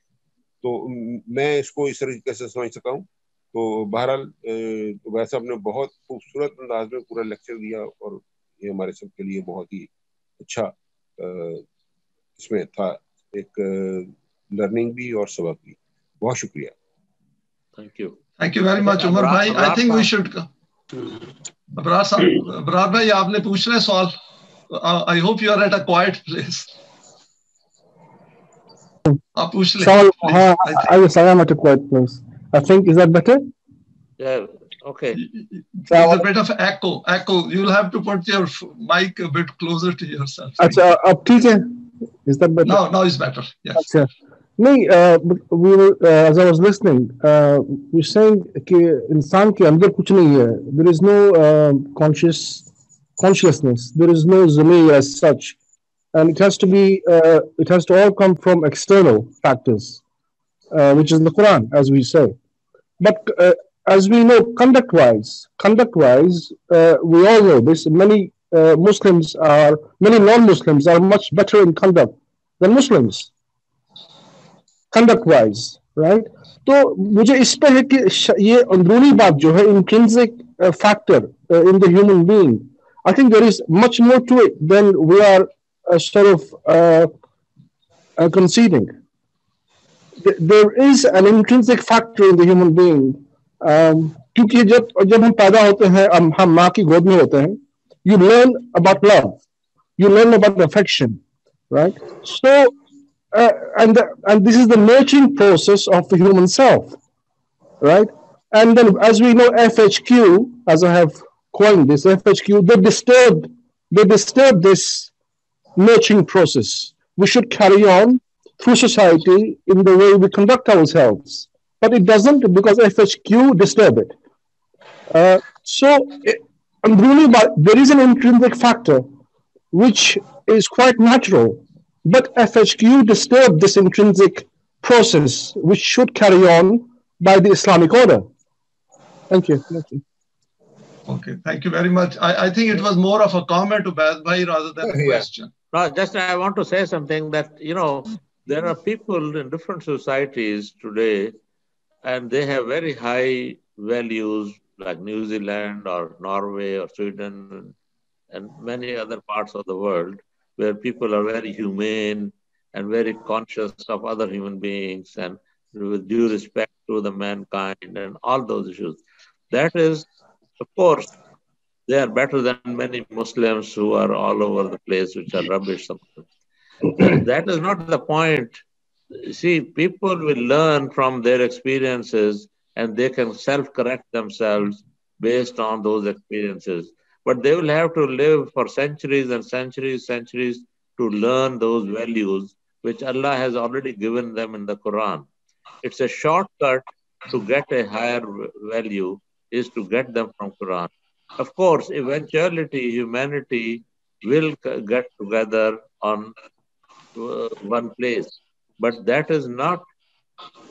تو میں اس کو اس طریقے سے سمجھ سکا ہوں. تو بہرحال عبید صاحب نے بہت خوبصورت انداز میں پورا لیکچر دیا اور یہ ہمارے سب کے لیے بہت ہی اچھا اس میں تھا, ایک لرننگ بھی اور سبق بھی. بہت شکریہ. Thank you. Thank you very much Umar بھائی. آئی تھنک وی شوڈ ابرار بھائی آپ نے پوچھنا ہے سوال. I hope you are at a quiet place. آپ پوچھ لیں. I'm at a quiet place. I think, is that better? Yeah, okay. There's a bit of echo. You'll have to put your mic a bit closer to yourself. Achha, ab theek hai? Is that better? Now it's better. Yes. Achha. No, we were, as I was listening, you're saying कि इंसान के अंदर कुछ नहीं है. There is no consciousness. There is no zamir as such. And it has to be, it has to all come from external factors, which is in the Quran, as we say. But as we know, conduct-wise, we all know this. Many non-Muslims are much better in conduct than Muslims. Conduct-wise, right? تو مجھے اس پہ ہے کہ یہ اندرونی بات جو ہے intrinsic factor in the human being. I think there is much more to it than we are sort of conceding. There is an intrinsic factor in the human being. کیونکہ جب ہم پیدا ہوتے ہیں, ہم ماں کی گود میں ہوتے ہیں, you learn about love, you learn about affection, right? So and this is the nurturing process of the human self, right? And then, as we know, FHQ, as I have coined this FHQ, they disturb this nurturing process. We should carry on through society in the way we conduct ourselves, but it doesn't, because FHQ disturb it. So there is an intrinsic factor which is quite natural, but FHQ disturb this intrinsic process which should carry on by the Islamic order. Thank you. Okay, thank you very much. I think it was more of a comment to Ubaid bhai rather than a question. No, just I want to say something that, there are people in different societies today, and they have very high values like New Zealand or Norway or Sweden and many other parts of the world, where people are very humane and very conscious of other human beings and with due respect to the mankind and all those issues. That is, of course, they are better than many Muslims who are all over the place, which are rubbish. That is not the point. See, people will learn from their experiences and they can self-correct themselves based on those experiences. But they will have to live for centuries and centuries to learn those values which Allah has already given them in the Quran. It's a shortcut to get a higher value is to get them from Quran. Of course, eventuality, humanity will get together on one place. But that is not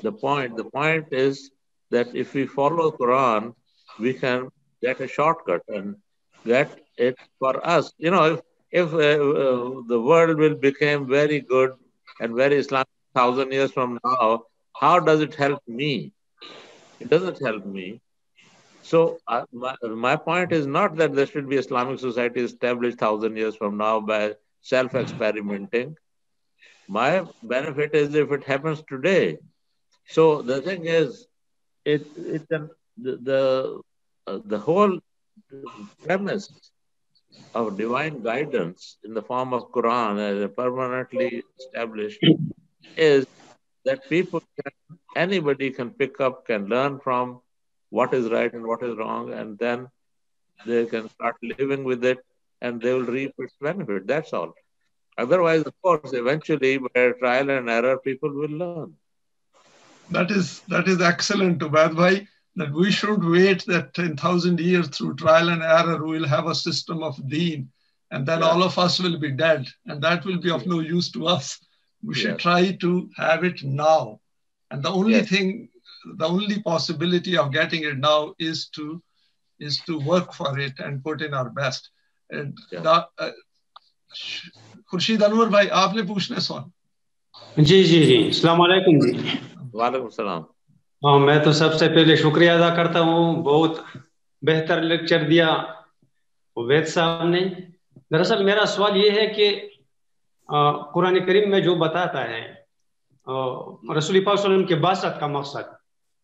the point. The point is that if we follow Quran, we can get a shortcut and get it for us. If the world will become very good and very Islamic 1,000 years from now, how does it help me? It doesn't help me. So my point is not that there should be Islamic society established 1,000 years from now by self-experimenting. My benefit is if it happens today. So the thing is, the whole premise of divine guidance in the form of Quran as permanently established is that anybody can pick up, can learn from what is right and what is wrong, and then they can start living with it and they will reap its benefit. That's all. Otherwise, of course, eventually by trial and error, people will learn. That is excellent, Ubaid bhai, that we should wait that in 1,000 years through trial and error, we will have a system of deen, and then all of us will be dead, and that will be of no use to us. We should try to have it now. And the only thing the only possibility of getting it now is to work for it and put in our best. And Khurshid Anwar भाई आपने पूछना सवाल? जी जी जी, अस्सलाम वालेकुम जी। वालेकुम सलाम। हाँ, मैं तो सबसे पहले शुक्रिया अदा करता हूँ, बहुत बेहतर लेक्चर दिया उवैद साहब ने। दरअसल मेरा सवाल ये है कि कुरान करीम में जो बताता है रसूल पाक सल्लल्लाहु अलैहि वसल्लम के बासत का मकसद,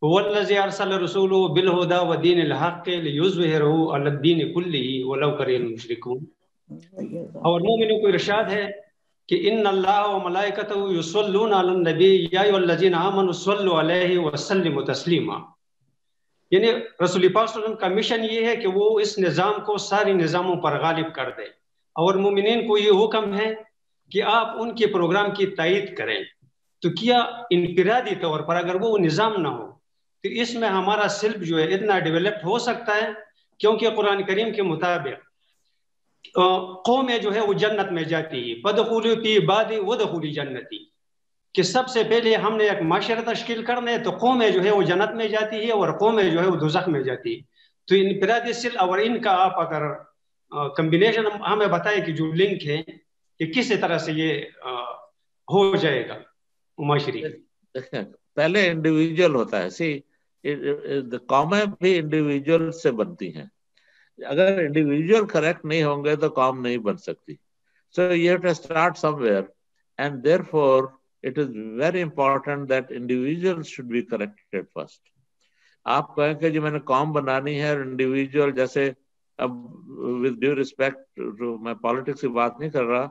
वल्लज़ी अरसल रसूलहु बिल हुदा व दीनिल हक़ लियुज़हिरहु अलद्दीन कुल्लिही वलौ करिहल मुशरिकून। और मोमिनों को इरशाद है कि इन्नल्लाह व मलाइकतहु युसल्लूना अलन नबी या अय्युहल्लज़ीना आमनु सल्लु अलैहि व सल्लिमु तस्लीमा। यानी रसूल पाक सल्लल्लाहु अलैहि वसल्लम का मिशन ये है कि वो इस निज़ाम को सारी निज़ामों पर गालिब कर दे, और मोमिनीन को ये हुक्म है कि आप उनके प्रोग्राम की तायीद करें। तो क्या इनफिरादी तौर पर अगर वो निज़ाम ना हो तो इसमें हमारा सिल्फ जो है इतना डेवलप्ड हो सकता है? क्योंकि कुरान करीम के मुताबिक कौमें जो है वो जन्नत में जाती है, बदखुलू फी इबादी वदखुली जन्नती, कि सबसे पहले हमने एक माशरा तश्कील करना है तो कौमें जो है वो जन्नत में जाती है और कौमें जो है वो दोज़ख में जाती है। तो इनफिरादी सिल्फ और इनका आप अगर कम्बिनेशन हमें बताए कि जो लिंक है कि किस तरह से ये हो जाएगा माशरी। पहले इंडिविजुअल होता है, सी कौमें भी इंडिविजुअल से बनती हैं। अगर इंडिविजुअल करेक्ट नहीं होंगे तो कौम नहीं बन सकती। So you have to start somewhere and therefore it is very important that individual should be corrected first. आप कहें कि जो मैंने कौम बनानी है और इंडिविजुअल, जैसे अब विद ड्यू रिस्पेक्ट मैं पॉलिटिक्स की बात नहीं कर रहा,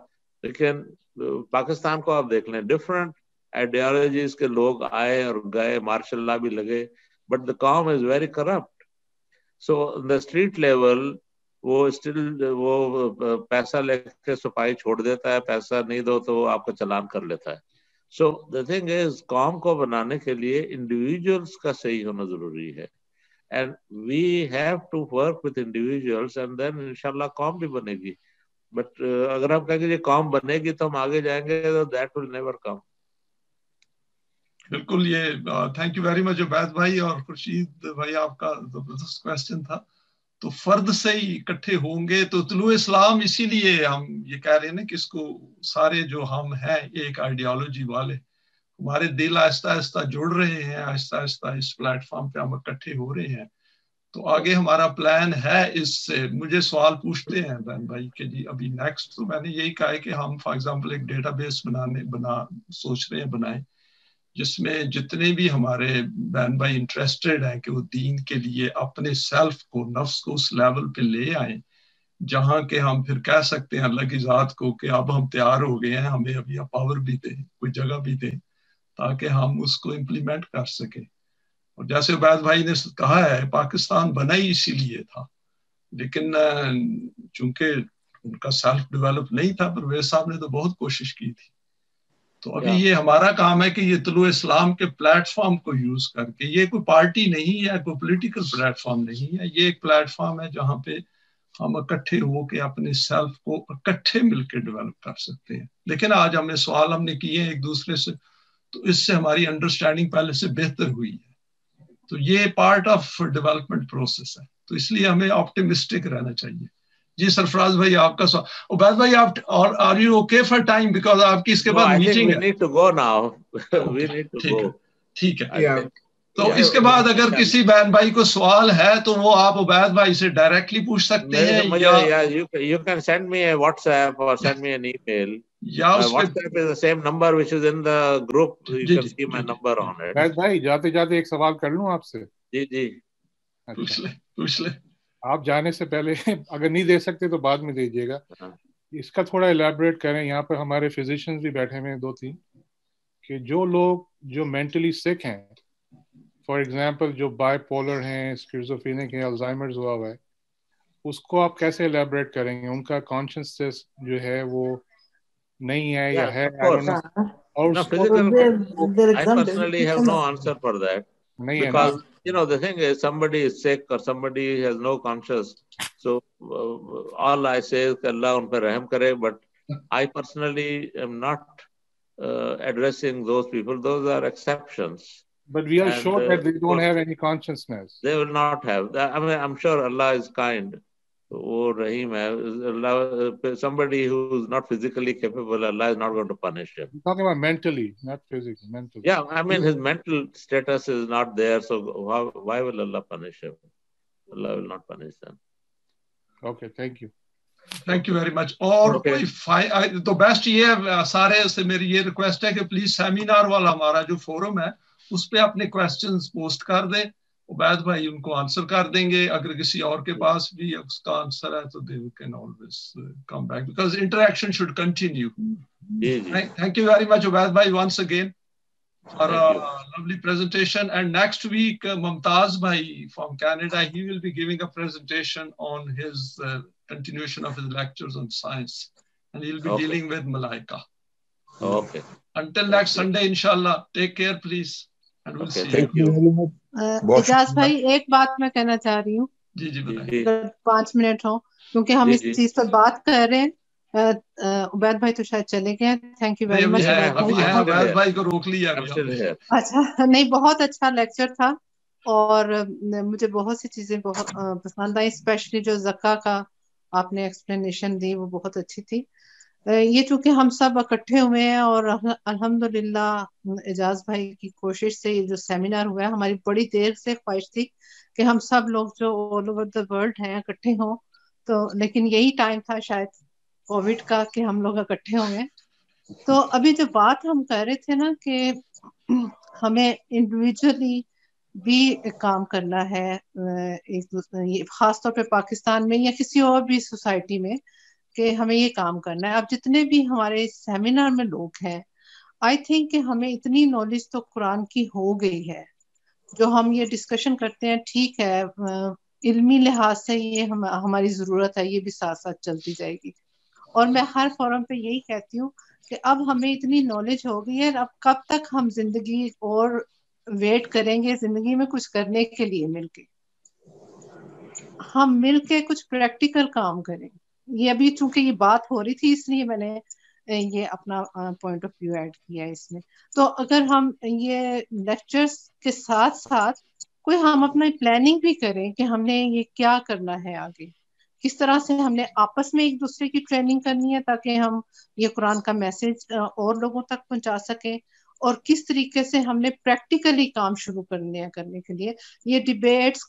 लेकिन पाकिस्तान को आप देख लें, डिफरेंट आइडियोलॉजीज के लोग आए और गए, मार्शल लॉ भी लगे, बट द कौम is very corrupt. So the street level वो स्टिल वो पैसा लेके सफाई छोड़ देता है, पैसा नहीं दो तो वो आपका चालान कर लेता है। सो द थिंग इज कौम को बनाने के लिए इंडिविजुअल्स का सही होना जरूरी है, and we have to work with individuals and then इंशाल्लाह कौम भी बनेगी। बट अगर हम कहेंगे कौम बनेगी तो हम आगे जाएंगे, तो दैट विल नेवर कम। बिल्कुल, ये thank you very much Ubaid भाई और खुर्शीद भाई, आपका जबरदस्त क्वेश्चन था। तो फर्द से ही इकट्ठे होंगे तो तुलू इस्लाम, इसीलिए हम ये कह रहे हैं ना कि इसको सारे जो हम हैं एक आइडियोलॉजी वाले, हमारे दिल आहिस्ता आहिस्ता जुड़ रहे हैं, आहिस्ता आहिस्ता इस प्लेटफॉर्म पे हम इकट्ठे हो रहे हैं। तो आगे हमारा प्लान है इससे। मुझे सवाल पूछते हैं बहन भाई कि जी अभी नेक्स्ट, तो मैंने यही कहा है कि हम फॉर एग्जांपल एक डेटाबेस सोच रहे हैं बनाएं, जिसमें जितने भी हमारे बहन भाई इंटरेस्टेड हैं कि वो दीन के लिए अपने सेल्फ को, नफ्स को उस लेवल पे ले आए जहाँ के हम फिर कह सकते हैं अल्लाह की ज़ात को कि अब हम तैयार हो गए हैं, हमें अभी पावर भी दें, कोई जगह भी दें, ताकि हम उसको इम्प्लीमेंट कर सकें। और जैसे उबैद भाई ने कहा है, पाकिस्तान बना ही इसीलिए था, लेकिन चूंकि उनका सेल्फ डेवलप नहीं था, परवेज साहब ने तो बहुत कोशिश की थी। तो अभी ये हमारा काम है कि ये तुलू इस्लाम के प्लेटफॉर्म को यूज करके, ये कोई पार्टी नहीं है, कोई पॉलिटिकल प्लेटफॉर्म नहीं है, ये एक प्लेटफॉर्म है जहाँ पे हम इकट्ठे होके अपने सेल्फ को इकट्ठे मिलकर डेवलप कर सकते हैं। लेकिन आज हमने सवाल किए एक दूसरे से, तो इससे हमारी अंडरस्टैंडिंग पहले से बेहतर हुई है। तो ये पार्ट ऑफ डेवलपमेंट प्रोसेस है, तो इसलिए हमें ऑप्टिमिस्टिक रहना चाहिए। जी सरफराज भाई, आपका सवाल। उबैद भाई, आप are you okay for time, because आपकी इसके बाद मीटिंग है। ठीक है, तो इसके बाद अगर किसी बहन भाई को सवाल है तो वो आप उबैद भाई से डायरेक्टली पूछ सकते हैं, या you can send me a WhatsApp or send me an email. या WhatsApp is the same number which is in the group. You can see my number on it. Ubaid भाई, जाते जाते एक सवाल कर लूं आपसे? जी जी, पूछ ले। आप जाने से पहले अगर नहीं दे सकते तो बाद में दीजिएगा। इसका थोड़ा इलैबोरेट करें। यहाँ पर हमारे फिजिशियंस भी बैठे हुए हैं 2-3, कि जो लोग जो मेंटली सिक हैं, फॉर एग्जांपल जो बाइपोलर हैं, स्किज़ोफ्रेनिक है, अल्जाइमर्स हुआ है, उसको आप कैसे इलैबोरेट करेंगे? उनका कॉन्शियसनेस जो है वो नहीं है या है? I personally have no answer for that, because you know the thing is, somebody is sick or somebody has no conscience, so all I say is Allah un per rahm kare, but I personally am not addressing those people. Those are exceptions. But we are sure that they don't have any consciousness. They will not have. I mean, I'm sure Allah is kind. Oh, Rahim, Allah, somebody who is not physically capable, Allah is not going to punish him. I'm talking about mentally, not physically, mentally. Yeah, I mean, his mental status is not there, so why will Allah punish him? Allah will not punish them. Okay, thank you. Thank you very much. और कोई तो best ये है, सारे से मेरी ये request है कि प्लीज सेमिनार वाला हमारा जो फोरम है उस पे अपने क्वेश्चंस पोस्ट कर दे, उबैद भाई उनको आंसर कर देंगे. अगर किसी और के पास भी उसका आंसर है तो they can always come back because interaction should continue. Thank you very much, Ubaid bhai, once again for a lovely presentation. And next week, Mumtaz bhai from Canada, he will be giving a presentation on his continuation of his lectures on science, and he'll be dealing with Malaika. Okay. Until next Sunday, inshallah. Take care, please, and we'll see Thank you. Ijaz भाई, एक बात मैं कहना चाह रही हूँ, जी जी अगर 5 minute हो, क्योंकि हम इस चीज पर बात कर रहे हैं. उबैद भाई तो शायद चले गए. Thank you very much. Ubaid भाई को रोक लिया. अच्छा, नहीं, बहुत अच्छा लेक्चर था और मुझे बहुत सी चीजें बहुत पसंद आई. स्पेशली जो ज़का का आपने एक्सप्लेनेशन दी वो बहुत अच्छी थी. ये चूंकि हम सब इकट्ठे हुए हैं और अल्हम्दुलिल्लाह एजाज भाई की कोशिश से ये जो सेमिनार हुआ है, हमारी बड़ी देर से ख्वाहिश थी कि हम सब लोग जो ऑल ओवर द वर्ल्ड हैं इकट्ठे हों, तो लेकिन यही टाइम था शायद कोविड का कि हम लोग इकट्ठे हुए. तो अभी जो बात हम कर रहे थे ना कि हमें इंडिविजुअली भी काम करना है, एक दूसरे, खास तौर पे पाकिस्तान में या किसी और भी सोसाइटी में, कि हमें ये काम करना है. अब जितने भी हमारे सेमिनार में लोग हैं, आई थिंक कि हमें इतनी नॉलेज तो कुरान की हो गई है. जो हम ये डिस्कशन करते हैं, ठीक है, इल्मी लिहाज से ये हमारी ज़रूरत है, ये भी साथ साथ चलती जाएगी. और मैं हर फोरम पे यही कहती हूँ कि अब हमें इतनी नॉलेज हो गई है, अब कब तक हम जिंदगी और वेट करेंगे जिंदगी में कुछ करने के लिए. मिलके हम मिलके कुछ प्रैक्टिकल काम करें. ये अभी चूंकि ये बात हो रही थी इसलिए मैंने ये अपना पॉइंट ऑफ व्यू ऐड किया इसमें. तो अगर हम ये लेक्चर्स के साथ साथ कोई हम अपना प्लानिंग भी करें कि हमने ये क्या करना है आगे, किस तरह से हमने आपस में एक दूसरे की ट्रेनिंग करनी है ताकि हम ये कुरान का मैसेज और लोगों तक पहुंचा सकें, और किस तरीके से हमने प्रैक्टिकली काम शुरू करने के लिए ये डिबेट्स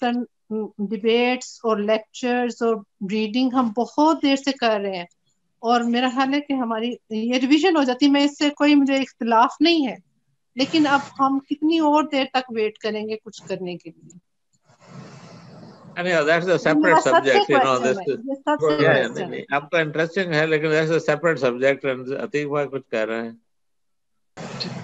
और लेक्चर्स और रीडिंग हम बहुत देर से कर रहे हैं. और मेरा ख्याल है कि हमारी ये रिवीजन हो जाती, मैं इससे कोई मुझे इख्तिलाफ नहीं है, लेकिन अब हम कितनी और देर तक वेट करेंगे कुछ करने के लिए. Anyhow, that's a separate subject, you know. This is आपका इंटरेस्टिंग है, लेकिन that's a separate subject. and Atiq भाई कुछ कह रहे हैं.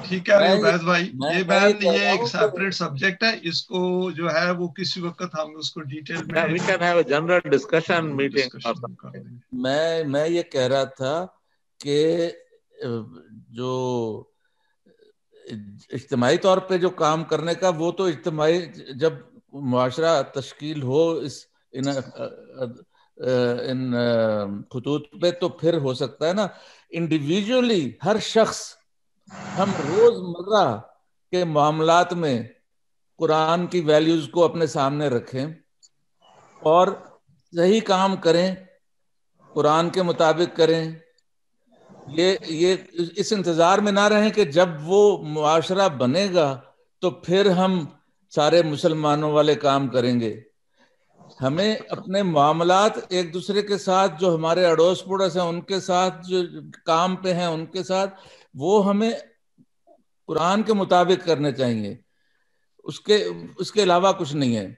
ठीक है उबैद भाई, ये बैन ये एक सेपरेट सब्जेक्ट है, इसको जो है वो किसी वक्त हम उसको डिटेल में we can have a general discussion meeting or something. मैं ये कह रहा था कि जो इज्तिमाई तौर पे जो काम करने का, वो तो इज्तिमाई जब मुआशरा तश्कील हो इन खुतूत पे तो फिर हो सकता है ना. इंडिविजुअली हर शख्स हम रोजमर्रा के मामलात में कुरान की वैल्यूज को अपने सामने रखें और सही काम करें, कुरान के मुताबिक करें. ये इस इंतजार में ना रहें कि जब वो मुआशरा बनेगा तो फिर हम सारे मुसलमानों वाले काम करेंगे. हमें अपने मामलात एक दूसरे के साथ, जो हमारे अड़ोस पड़ोस हैं उनके साथ, जो काम पे हैं उनके साथ, वो हमें कुरान के मुताबिक करने चाहिए. उसके अलावा कुछ नहीं है.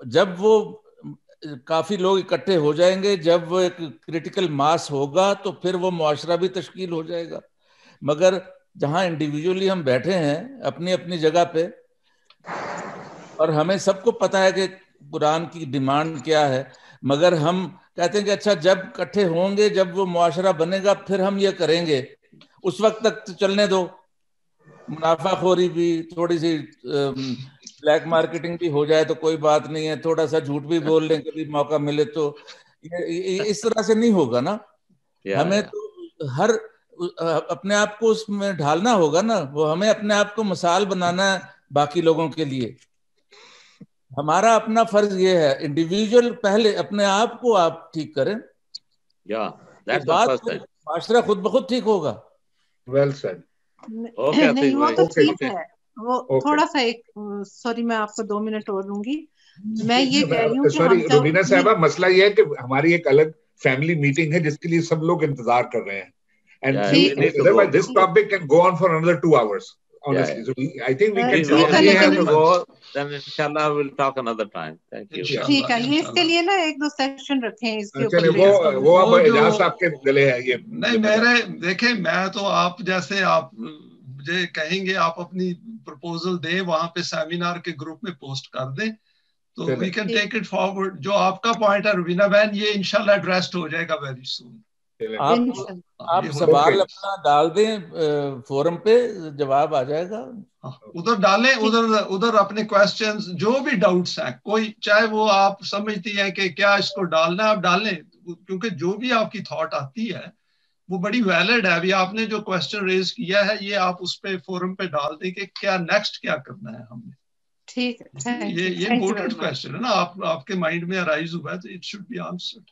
जब वो काफी लोग इकट्ठे हो जाएंगे, जब वो एक क्रिटिकल मास होगा, तो फिर वो मुआशरा भी तश्कील हो जाएगा. मगर जहाँ इंडिविजुअली हम बैठे हैं अपनी अपनी जगह पे, और हमें सबको पता है कि कुरान की डिमांड क्या है, मगर हम कहते हैं कि अच्छा जब इकट्ठे होंगे, जब वो मुआशरा बनेगा, फिर हम ये करेंगे. उस वक्त तक तो चलने दो, मुनाफाखोरी भी, थोड़ी सी ब्लैक मार्केटिंग भी हो जाए तो कोई बात नहीं है, थोड़ा सा झूठ भी बोल लें कभी मौका मिले तो. इस तरह से नहीं होगा ना. हमें तो हर अपने आप को उसमें ढालना होगा ना. वो हमें अपने आप को मिसाल बनाना है باقی لوگوں کے لیے. ہمارا اپنا فرض یہ ہے انڈیویجول پہلے اپنے آپ کو آپ ٹھیک کریں, معاشرہ خود بخود ٹھیک ہوگا. Well said. نہیں وہ تو ٹھیک ہے, وہ تھوڑا سا ایک سوری میں آپ کو 2 منٹ اور دوں گی. میں یہ کہہ رہی ہوں سوری روبینہ صاحبہ, مسئلہ یہ ہے کہ ہماری ایک الگ فیملی میٹنگ ہے جس کے لیے سب لوگ انتظار کر رہے ہیں. And this topic can go on for another 2 hours. Honestly, so I think we can. We have to go. Then inshallah we'll talk another time. Thank you. ٹھیک ہے, یہ اس کے لیے نا 1-2 سیشن رکھیں اس کے اوپر. وہ اب اجاز صاحب کے گلے ہے یہ. نہیں میرے دیکھیں, میں تو آپ جیسے آپ مجھے کہیں گے آپ اپنی پروپوزل دیں, وہاں پہ سیمینار کے گروپ میں پوسٹ کر دیں تو we can take it forward. جو آپ کا پوائنٹ ہے روبینہ بہن, یہ انشاءاللہ ایڈریسڈ ہو جائے گا ویری سون. آپ سوال اپنا ڈال دیں فورم پہ, جواب آ جائے گا. ادھر ڈالیں, ادھر اپنے کوسچنز جو بھی ڈاؤٹس ہیں, کوئی چاہے وہ آپ سمجھتی ہیں کہ کیا اس کو ڈالنا ہے آپ ڈالیں, کیونکہ جو بھی آپ کی تھاٹ آتی ہے وہ بڑی ویلڈ ہے. ابھی آپ نے جو کوسچن ریز کیا ہے یہ آپ اس پہ فورم پہ ڈال دیں کہ کیا نیکسٹ کیا کرنا ہے ہم نے. ٹھیک ہے, یہ امپورٹنٹ کوسچن ہے نا, آپ کے مائنڈ میں ارائز ہوا ہے تو اٹ شوڈ بی آنسرڈ.